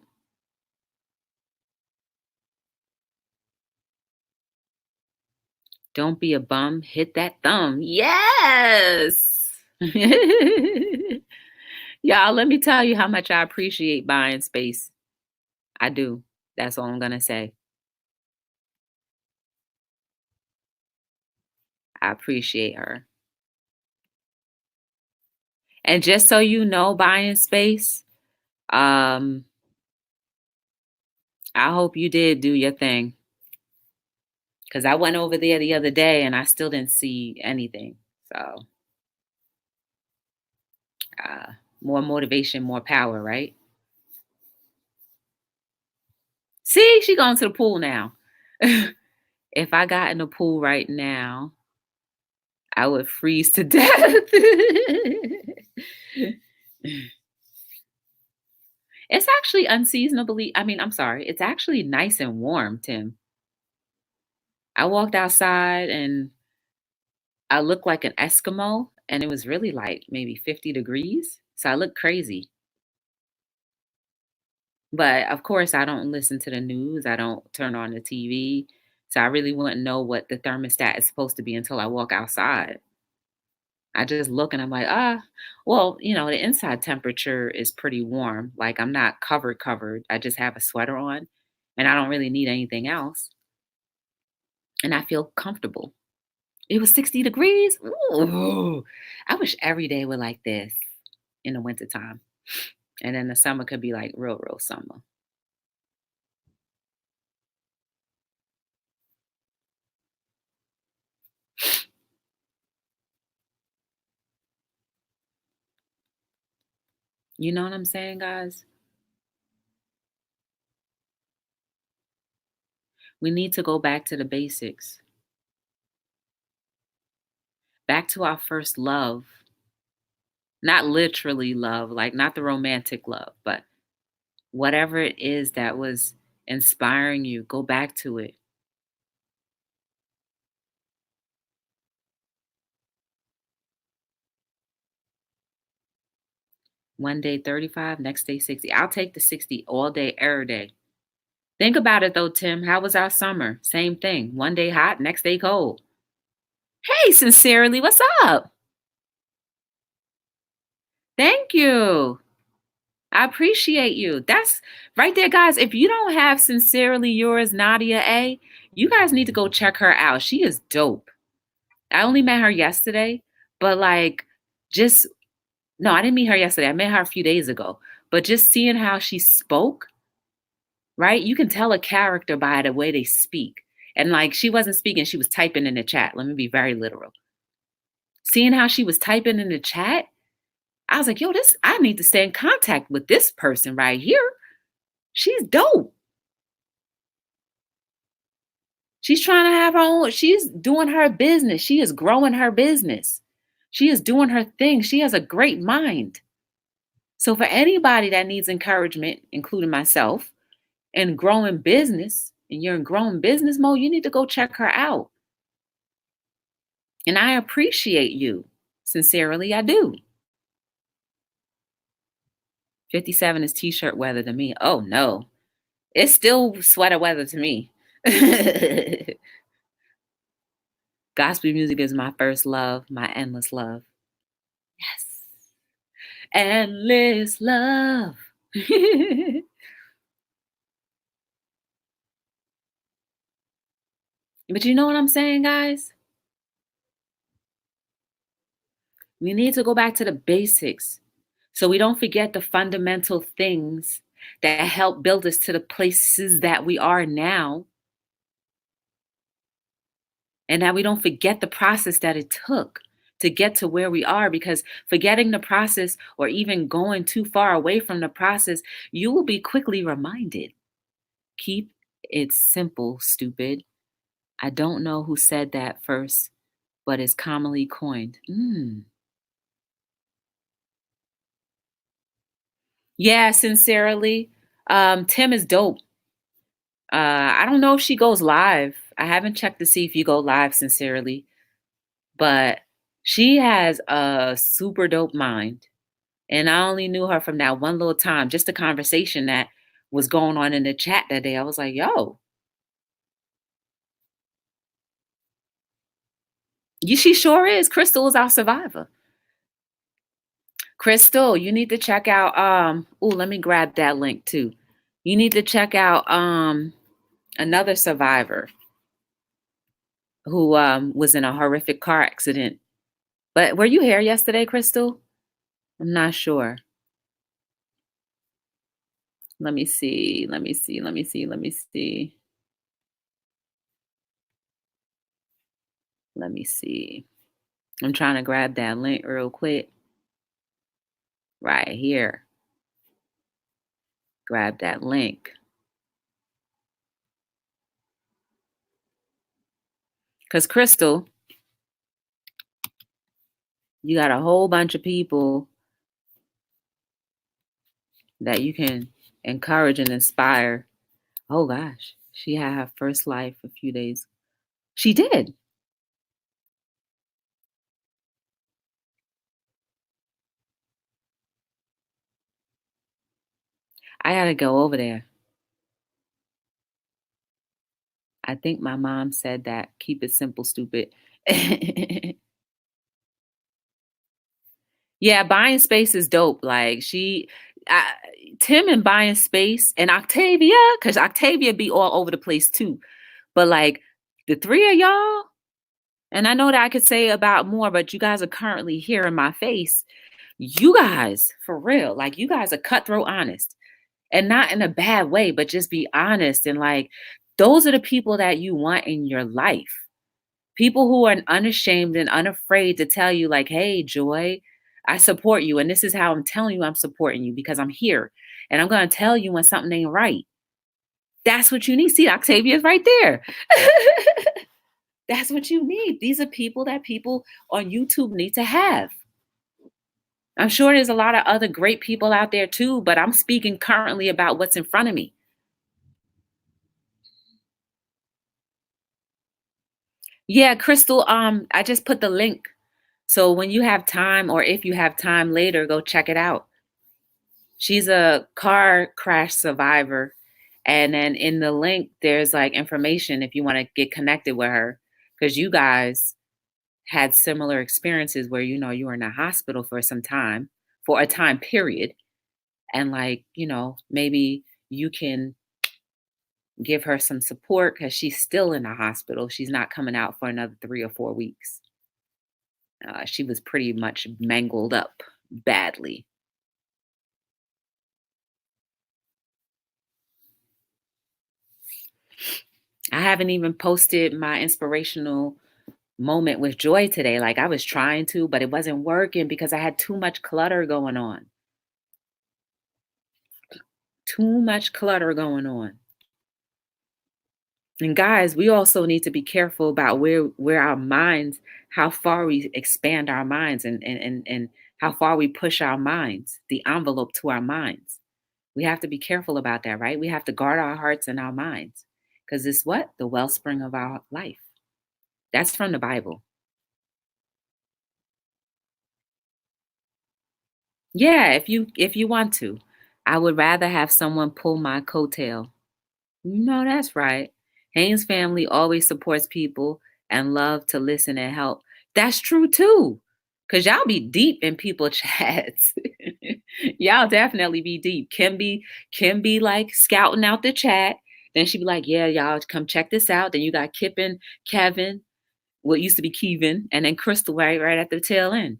Don't be a bum. Hit that thumb. Yes. Y'all, let me tell you how much I appreciate buying space. I do. That's all I'm going to say. I appreciate her. And just so you know, buying space, um, I hope you did do your thing. Because I went over there the other day and I still didn't see anything. So, uh, more motivation, more power, right? See, she going to the pool now. If I got in the pool right now, I would freeze to death. It's actually unseasonably, I'm sorry, it's actually nice and warm, Tim. I walked outside and I looked like an Eskimo, and it was really like maybe 50 degrees. So I looked crazy. But of course, I don't listen to the news. I don't turn on the TV. So I really wouldn't know what the thermostat is supposed to be until I walk outside. I just look and I'm like, well, the inside temperature is pretty warm. Like I'm not covered. I just have a sweater on and I don't really need anything else. And I feel comfortable. It was 60 degrees. Ooh, I wish every day were like this in the wintertime. And then the summer could be like real summer. You know what I'm saying, guys? We need to go back to the basics, back to our first love. Not literally love, like not the romantic love, but whatever it is that was inspiring you, go back to it. One day 35, next day 60. I'll take the 60 all day, every day. Think about it though, Tim. How was our summer? Same thing. One day hot, next day cold. Hey, sincerely, what's up? Thank you. I appreciate you. That's right there, guys. If you don't have sincerely yours, Nadia A, you guys need to go check her out. She is dope. I only met her yesterday, but like, just no, I didn't meet her yesterday. I met her a few days ago. But just seeing how she spoke, right? You can tell a character by the way they speak. And like, she wasn't speaking, she was typing in the chat. Let me be very literal. Seeing how she was typing in the chat, I was like, yo, I need to stay in contact with this person right here. She's dope. She's trying to have her own, she's doing her business. She is growing her business. She is doing her thing. She has a great mind. So for anybody that needs encouragement, including myself, in growing business, and you're in growing business mode, you need to go check her out. And I appreciate you. Sincerely, I do. 57 is t-shirt weather to me. Oh no. It's still sweater weather to me. Gospel music is my first love, my endless love. Yes. Endless love. But you know what I'm saying, guys? We need to go back to the basics so we don't forget the fundamental things that help build us to the places that we are now, and that we don't forget the process that it took to get to where we are, because forgetting the process or even going too far away from the process, you will be quickly reminded. Keep it simple, stupid. I don't know who said that first, but it's commonly coined. Yeah, sincerely. Tim is dope. I don't know if she goes live. I haven't checked to see if you go live, sincerely, but she has a super dope mind. And I only knew her from that one little time, just a conversation that was going on in the chat that day. I was like, yo, she sure is. Crystal is our survivor. Crystal, you need to check out let me grab that link too. You need to check out another survivor who was in a horrific car accident. But were you here yesterday, Crystal? I'm not sure. Let me see. Let me see. Let me see. Let me see. Let me see. I'm trying to grab that link real quick. Right here. Grab that link. Because, Crystal, you got a whole bunch of people that you can encourage and inspire. Oh, gosh. She had her first life a few days. She did. I got to go over there. I think my mom said that. Keep it simple, stupid. Yeah, buying space is dope. Like I, Tim and buying space and Octavia, because Octavia be all over the place too. But like the three of y'all, and I know that I could say about more, but you guys are currently here in my face. You guys, for real, like you guys are cutthroat honest, and not in a bad way, but just be honest. And like, those are the people that you want in your life. People who are unashamed and unafraid to tell you, like, hey, Joy, I support you. And this is how I'm telling you I'm supporting you, because I'm here. And I'm going to tell you when something ain't right. That's what you need. See, Octavia's right there. That's what you need. These are people that people on YouTube need to have. I'm sure there's a lot of other great people out there too, but I'm speaking currently about what's in front of me. Yeah, Crystal, I just put the link. So when you have time, or if you have time later, go check it out. She's a car crash survivor. And then in the link, there's like information if you want to get connected with her, because you guys had similar experiences where, you were in a hospital for some time, for a time period. And like, maybe you can give her some support because she's still in the hospital. She's not coming out for another 3 or 4 weeks. She was pretty much mangled up badly. I haven't even posted my inspirational moment with Joy today. Like, I was trying to, but it wasn't working because I had too much clutter going on. Too much clutter going on. And guys, we also need to be careful about where our minds, how far we expand our minds, and how far we push our minds, the envelope to our minds. We have to be careful about that, right? We have to guard our hearts and our minds, because it's what? The wellspring of our life. That's from the Bible. Yeah, if you want to. I would rather have someone pull my coattail. No, that's right. Haynes family always supports people and love to listen and help. That's true too. Cause y'all be deep in people chats. Y'all definitely be deep. Kim be like scouting out the chat. Then she'd be like, "Yeah, y'all come check this out." Then you got Kip and Kevin, what used to be Kevin, and then Crystal right at the tail end.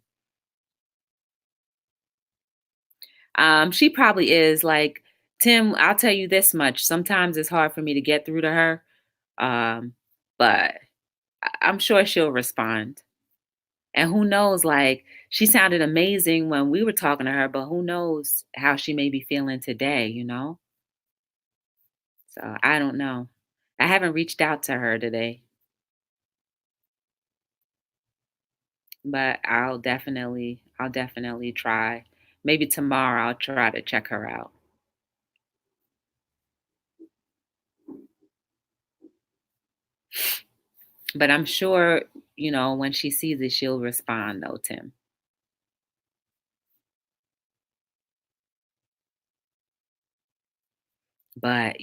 She probably is like Tim. I'll tell you this much: sometimes it's hard for me to get through to her, but I'm sure she'll respond. And who knows? Like she sounded amazing when we were talking to her, but who knows how she may be feeling today? So I don't know. I haven't reached out to her today, but I'll definitely try. Maybe tomorrow I'll try to check her out. But I'm sure, when she sees it, she'll respond though, Tim. But,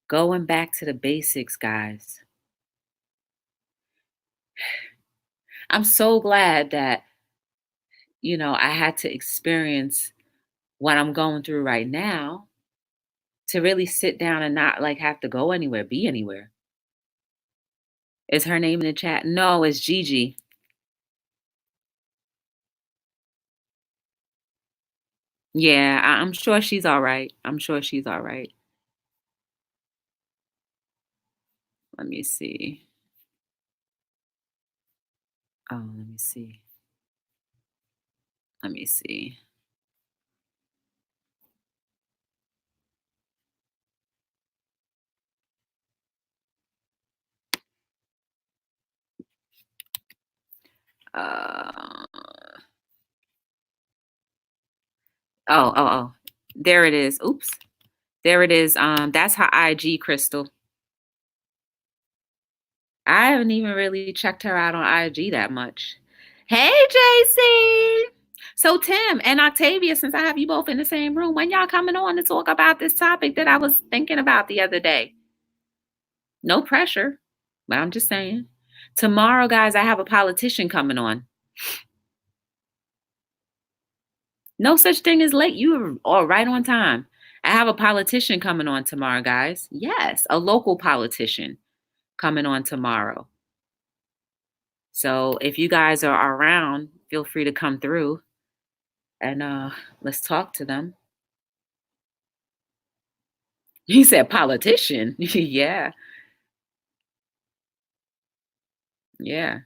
going back to the basics, guys, I'm so glad that, I had to experience what I'm going through right now to really sit down and not like have to go anywhere, be anywhere. Is her name in the chat? No, it's Gigi. Yeah, I'm sure she's all right. I'm sure she's all right. Let me see. Oh, let me see. Let me see. Uh, oh. There it is. Oops. There it is. That's her IG, Crystal. I haven't even really checked her out on IG that much. Hey, JC. So Tim and Octavia, since I have you both in the same room, when y'all coming on to talk about this topic that I was thinking about the other day? No pressure, but I'm just saying. Tomorrow, guys, I have a politician coming on. No such thing as late. You are all right on time. I have a politician coming on tomorrow, guys. Yes, a local politician coming on tomorrow. So if you guys are around, feel free to come through and let's talk to them. He said politician. Yeah, yeah.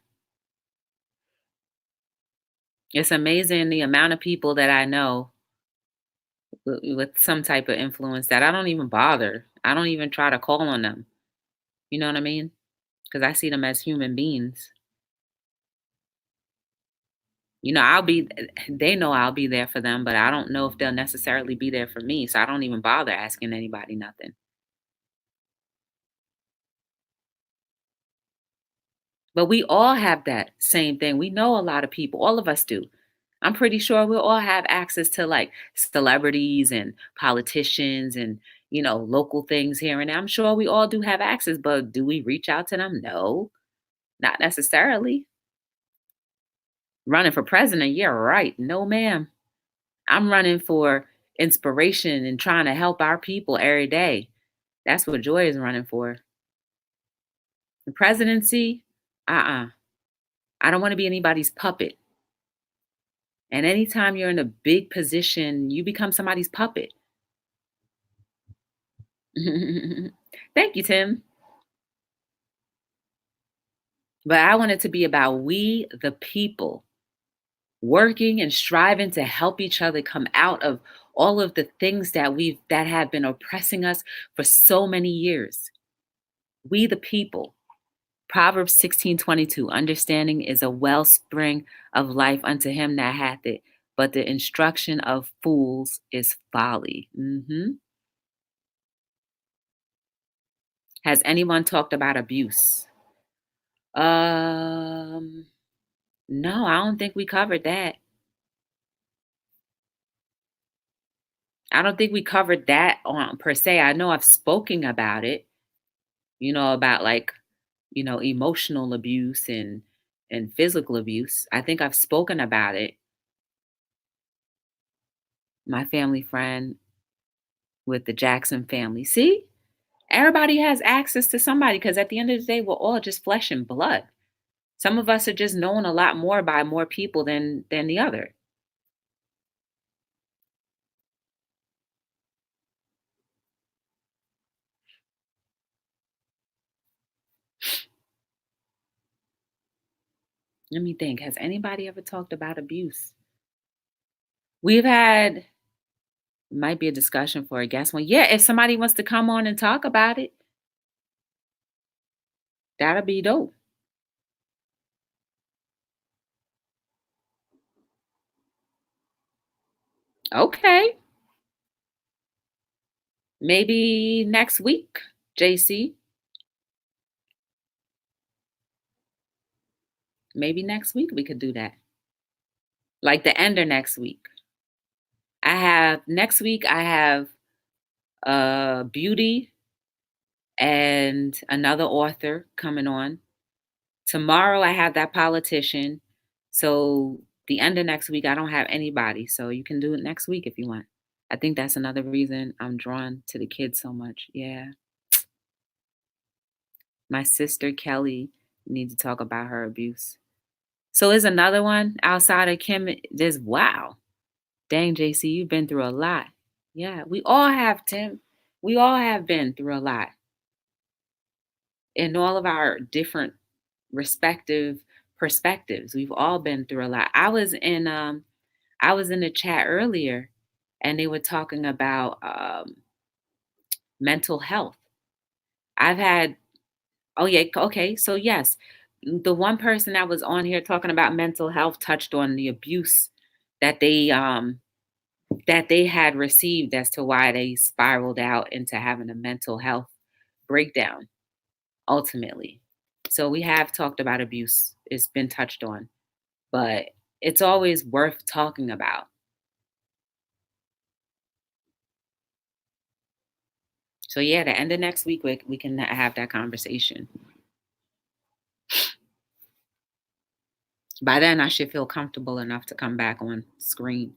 It's amazing the amount of people that I know with some type of influence that I don't even bother. I don't even try to call on them. You know what I mean? Because I see them as human beings. They know I'll be there for them, but I don't know if they'll necessarily be there for me. So I don't even bother asking anybody nothing. But we all have that same thing. We know a lot of people, all of us do. I'm pretty sure we'll all have access to like celebrities and politicians and, local things here and there. I'm sure we all do have access, but do we reach out to them? No, not necessarily. Running for president, yeah, right. No, ma'am. I'm running for inspiration and trying to help our people every day. That's what Joy is running for. The presidency, I don't want to be anybody's puppet. And anytime you're in a big position, you become somebody's puppet. Thank you, Tim. But I want it to be about we, the people, working and striving to help each other come out of all of the things that have been oppressing us for so many years. We, the people. Proverbs 16:22, understanding is a wellspring of life unto him that hath it, but the instruction of fools is folly. Has anyone talked about abuse? Um, no, I don't think we covered that. I don't think we covered that on per se. I know I've spoken about it, about like, emotional abuse and physical abuse. I think I've spoken about it. My family friend with the Jackson family. See? Everybody has access to somebody because at the end of the day, we're all just flesh and blood. Some of us are just known a lot more by more people than the other. Let me think. Has anybody ever talked about abuse? We've had might be a discussion for a guest one. Yeah, if somebody wants to come on and talk about it, that'll be dope. Okay. Maybe next week, JC. Maybe next week we could do that. Like the end of next week. I have next week I have beauty and another author coming on. Tomorrow I have that politician. So the end of next week I don't have anybody. So you can do it next week if you want. I think that's another reason I'm drawn to the kids so much. Yeah. My sister Kelly needs to talk about her abuse. So is another one outside of Kim. There's wow. Dang, JC, you've been through a lot. Yeah, we all have, Tim. We all have been through a lot in all of our different respective perspectives. We've all been through a lot. I was in the chat earlier and they were talking about mental health. I've had oh yeah, okay. So yes, the one person that was on here talking about mental health touched on the abuse that they had received as to why they spiraled out into having a mental health breakdown ultimately. So we have talked about abuse. It's been touched on, but it's always worth talking about. So yeah, the end of next week we can have that conversation. By then I should feel comfortable enough to come back on screen.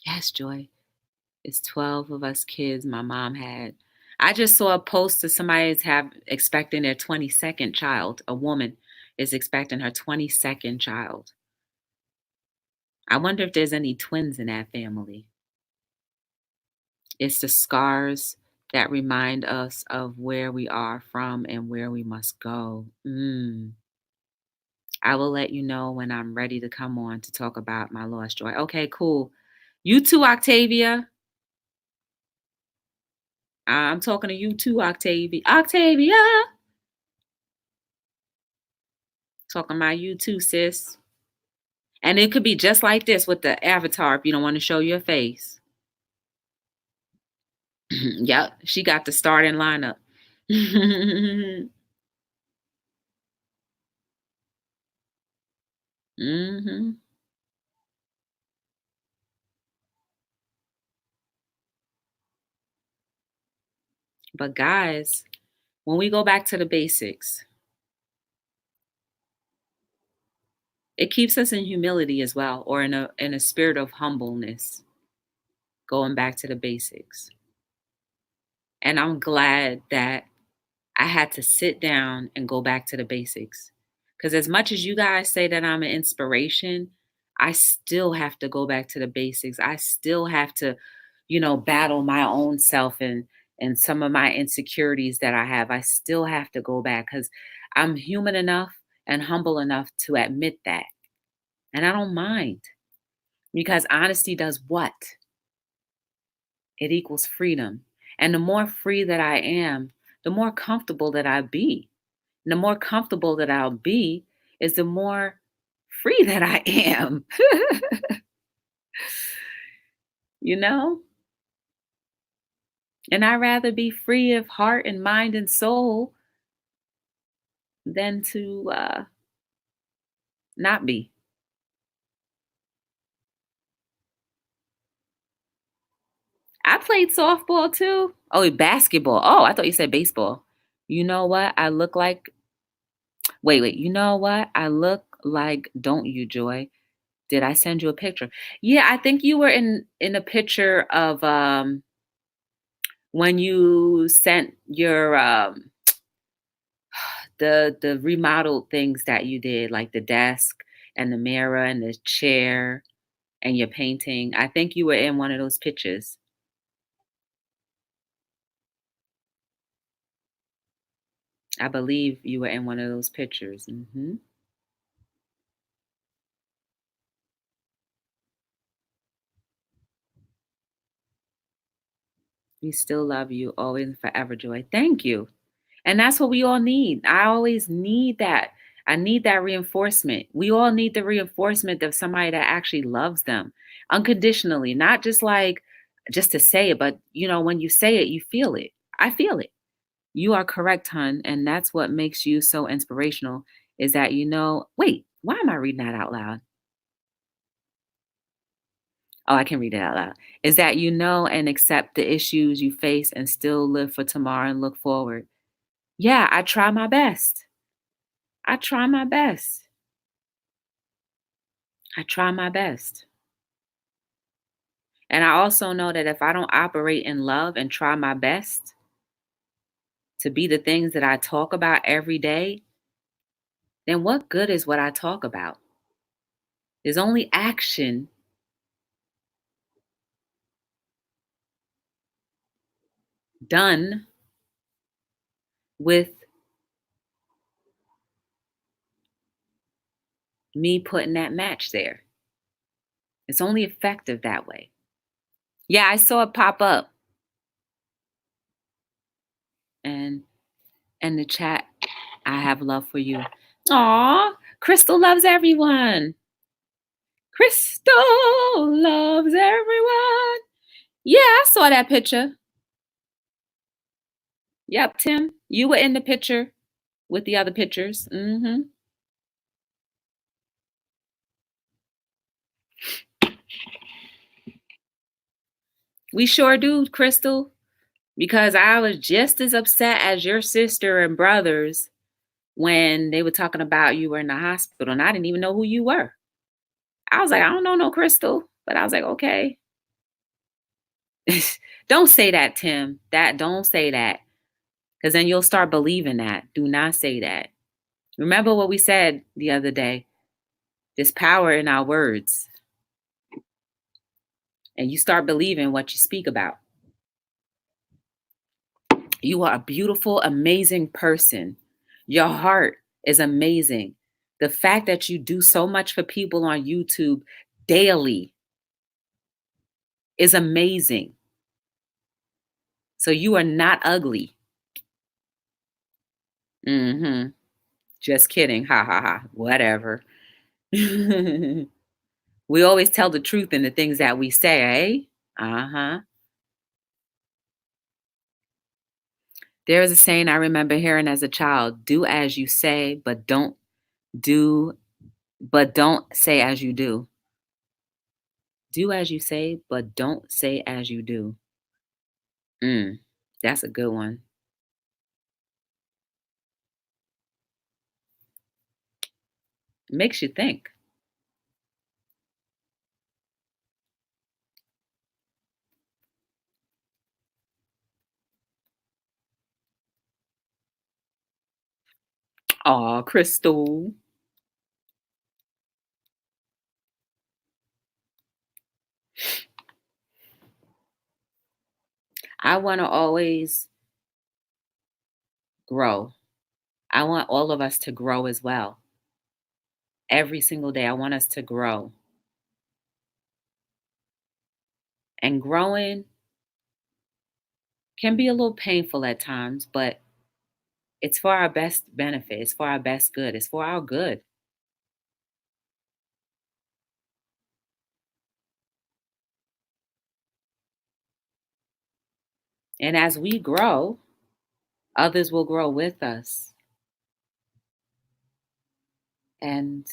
Yes, Joy. It's 12 of us kids my mom had. I just saw a post of somebody's have expecting their 22nd child. A woman is expecting her 22nd child. I wonder if there's any twins in that family. It's the scars that remind us of where we are from and where we must go. I will let you know when I'm ready to come on to talk about my lost joy. Okay, cool. You too, Octavia. I'm talking to you too, Octavia. Octavia. Talking about you too, sis. And it could be just like this with the avatar if you don't want to show your face. Yep, she got the starting lineup. hmm But guys, when we go back to the basics, it keeps us in humility as well, or in a spirit of humbleness, going back to the basics. And I'm glad that I had to sit down and go back to the basics. Because as much as you guys say that I'm an inspiration, I still have to go back to the basics. I still have to, battle my own self and some of my insecurities that I have. I still have to go back because I'm human enough and humble enough to admit that. And I don't mind because honesty does what? It equals freedom. And the more free that I am, the more comfortable that I be. And the more comfortable that I'll be is the more free that I am. you know? And I'd rather be free of heart and mind and soul than to not be. I played softball too. Oh, basketball. Oh, I thought you said baseball. You know what? I look like, wait. You know what? I look like, don't you, Joy? Did I send you a picture? Yeah, I think you were in a picture of when you sent your the remodeled things that you did, like the desk and the mirror and the chair and your painting. I think you were in one of those pictures. I believe you were in one of those pictures. We still love you always and forever, Joy. Thank you. And that's what we all need. I always need that. I need that reinforcement. We all need the reinforcement of somebody that actually loves them unconditionally, not just like just to say it, but when you say it, you feel it. I feel it. You are correct, hun. And that's what makes you so inspirational is that wait, why am I reading that out loud? Oh, I can read it out loud. Is that and accept the issues you face and still live for tomorrow and look forward. Yeah, I try my best. I try my best. I try my best. And I also know that if I don't operate in love and try my best to be the things that I talk about every day, then what good is what I talk about? There's only action done with me putting that match there. It's only effective that way. Yeah, I saw it pop up. And the chat, I have love for you. Aw, Crystal loves everyone. Crystal loves everyone. Yeah, I saw that picture. Yep, Tim, you were in the picture with the other pictures. We sure do, Crystal, because I was just as upset as your sister and brothers when they were talking about you were in the hospital, and I didn't even know who you were. I was like, I don't know no Crystal, but I was like, okay. Don't say that, Tim. Don't say that, because then you'll start believing that. Do not say that. Remember what we said the other day. There's power in our words, and you start believing what you speak about. You are a beautiful, amazing person. Your heart is amazing. The fact that you do so much for people on YouTube daily is amazing. So you are not ugly. Just kidding. Ha ha ha. Whatever. We always tell the truth in the things that we say, eh? Uh-huh. There is a saying I remember hearing as a child, do as you say, but don't say as you do. Do as you say, but don't say as you do. That's a good one. Makes you think. Aw, Crystal. I want to always grow. I want all of us to grow as well. Every single day, I want us to grow. And growing can be a little painful at times, but it's for our best benefit. It's for our best good. It's for our good. And as we grow, others will grow with us. And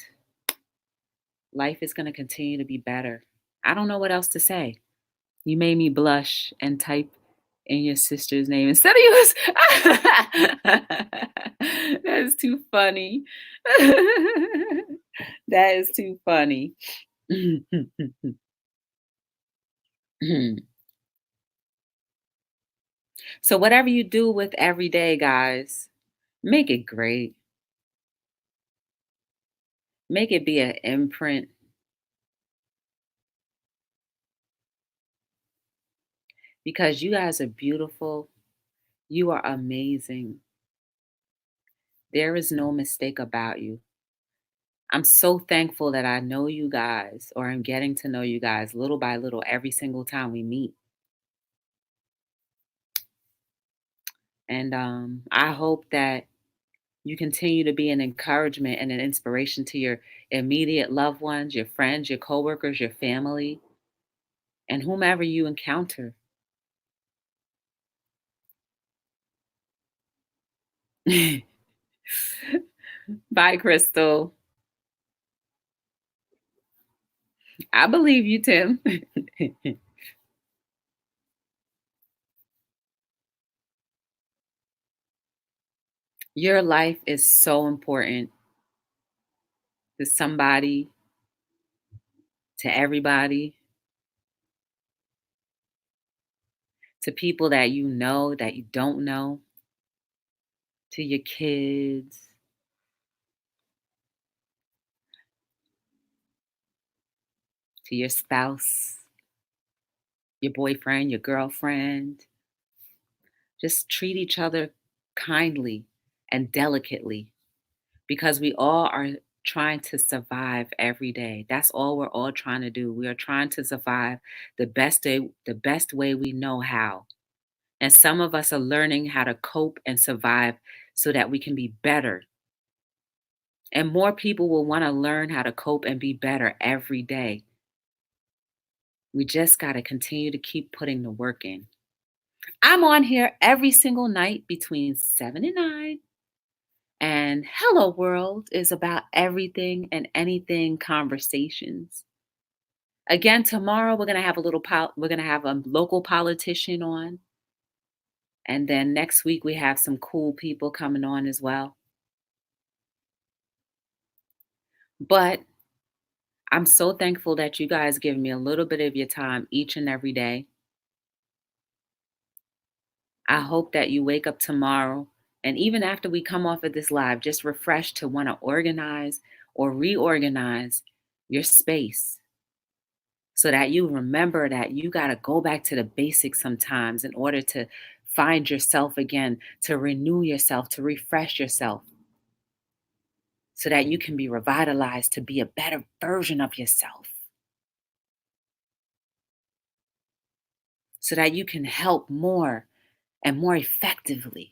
life is going to continue to be better. I don't know what else to say. You made me blush and type in your sister's name instead of yours. That is too funny. That is too funny. So whatever you do with every day, guys, make it great. Make it be an imprint because you guys are beautiful. You are amazing. There is no mistake about you. I'm so thankful that I know you guys or I'm getting to know you guys little by little every single time we meet. And I hope that you continue to be an encouragement and an inspiration to your immediate loved ones, your friends, your coworkers, your family, and whomever you encounter. Bye, Crystal. I believe you, Tim. Your life is so important to somebody, to everybody, to people that you know, that you don't know, to your kids, to your spouse, your boyfriend, your girlfriend. Just treat each other kindly and delicately because we all are trying to survive every day. That's all we're all trying to do. We are trying to survive the best way we know how. And some of us are learning how to cope and survive so that we can be better. And more people will want to learn how to cope and be better every day. We just got to continue to keep putting the work in. I'm on here every single night between 7 and 9. And Hello World is about everything and anything conversations. Again, tomorrow we're gonna have we're gonna have a local politician on, and then next week we have some cool people coming on as well. But I'm so thankful that you guys give me a little bit of your time each and every day. I hope that you wake up tomorrow and even after we come off of this live, just refreshed to want to organize or reorganize your space so that you remember that you got to go back to the basics sometimes in order to find yourself again, to renew yourself, to refresh yourself, so that you can be revitalized to be a better version of yourself, so that you can help more and more effectively.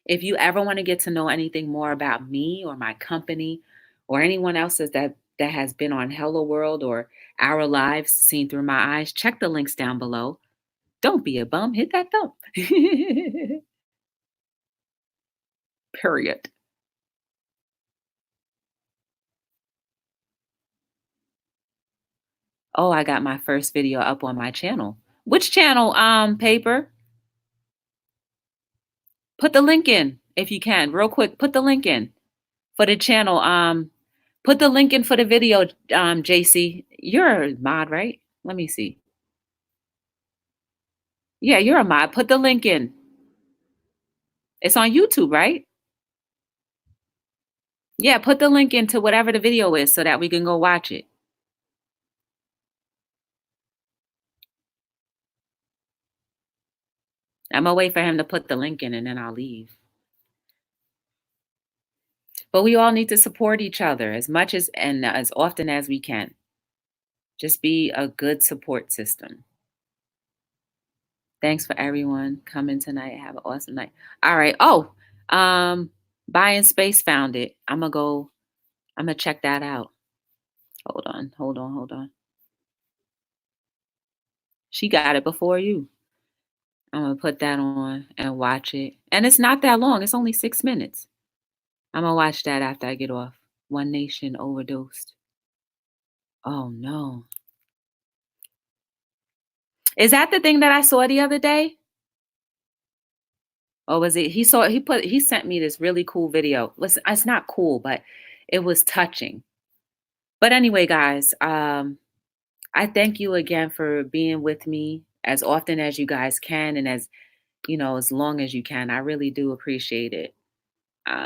If you ever want to get to know anything more about me or my company or anyone else's that has been on Hello World or our lives seen through my eyes, check the links down below. Don't be a bum. Hit that thumb. Period. Oh, I got my first video up on my channel. Which channel, Paper? Put the link in if you can, real quick. Put the link in for the channel. Put the link in for the video, JC. You're a mod, right? Let me see. Yeah, you're a mod. Put the link in. It's on YouTube, right? Yeah, put the link into whatever the video is so that we can go watch it. I'm gonna wait for him to put the link in and then I'll leave. But we all need to support each other as much as and as often as we can. Just be a good support system. Thanks for everyone coming tonight. Have an awesome night. All right. Oh, Buying Space found it. I'm gonna check that out. Hold on. She got it before you. I'm gonna put that on and watch it. And it's not that long, it's only 6 minutes. I'm gonna watch that after I get off. One Nation overdosed. Oh no. Is that the thing that I saw the other day? Or was it he sent me this really cool video. Listen, it's not cool, but it was touching. But anyway, guys, I thank you again for being with me as often as you guys can and as long as you can. I really do appreciate it.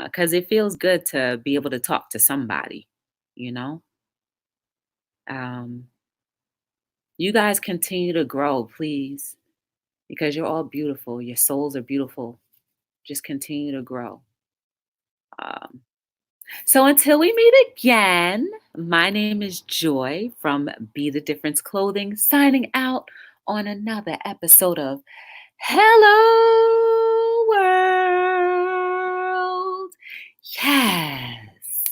Because it feels good to be able to talk to somebody, you know? Um, you guys continue to grow, please, because you're all beautiful. Your souls are beautiful. Just continue to grow. Um, so until we meet again, my name is Joy from Be the Difference Clothing, signing out on another episode of Hello World. Yes.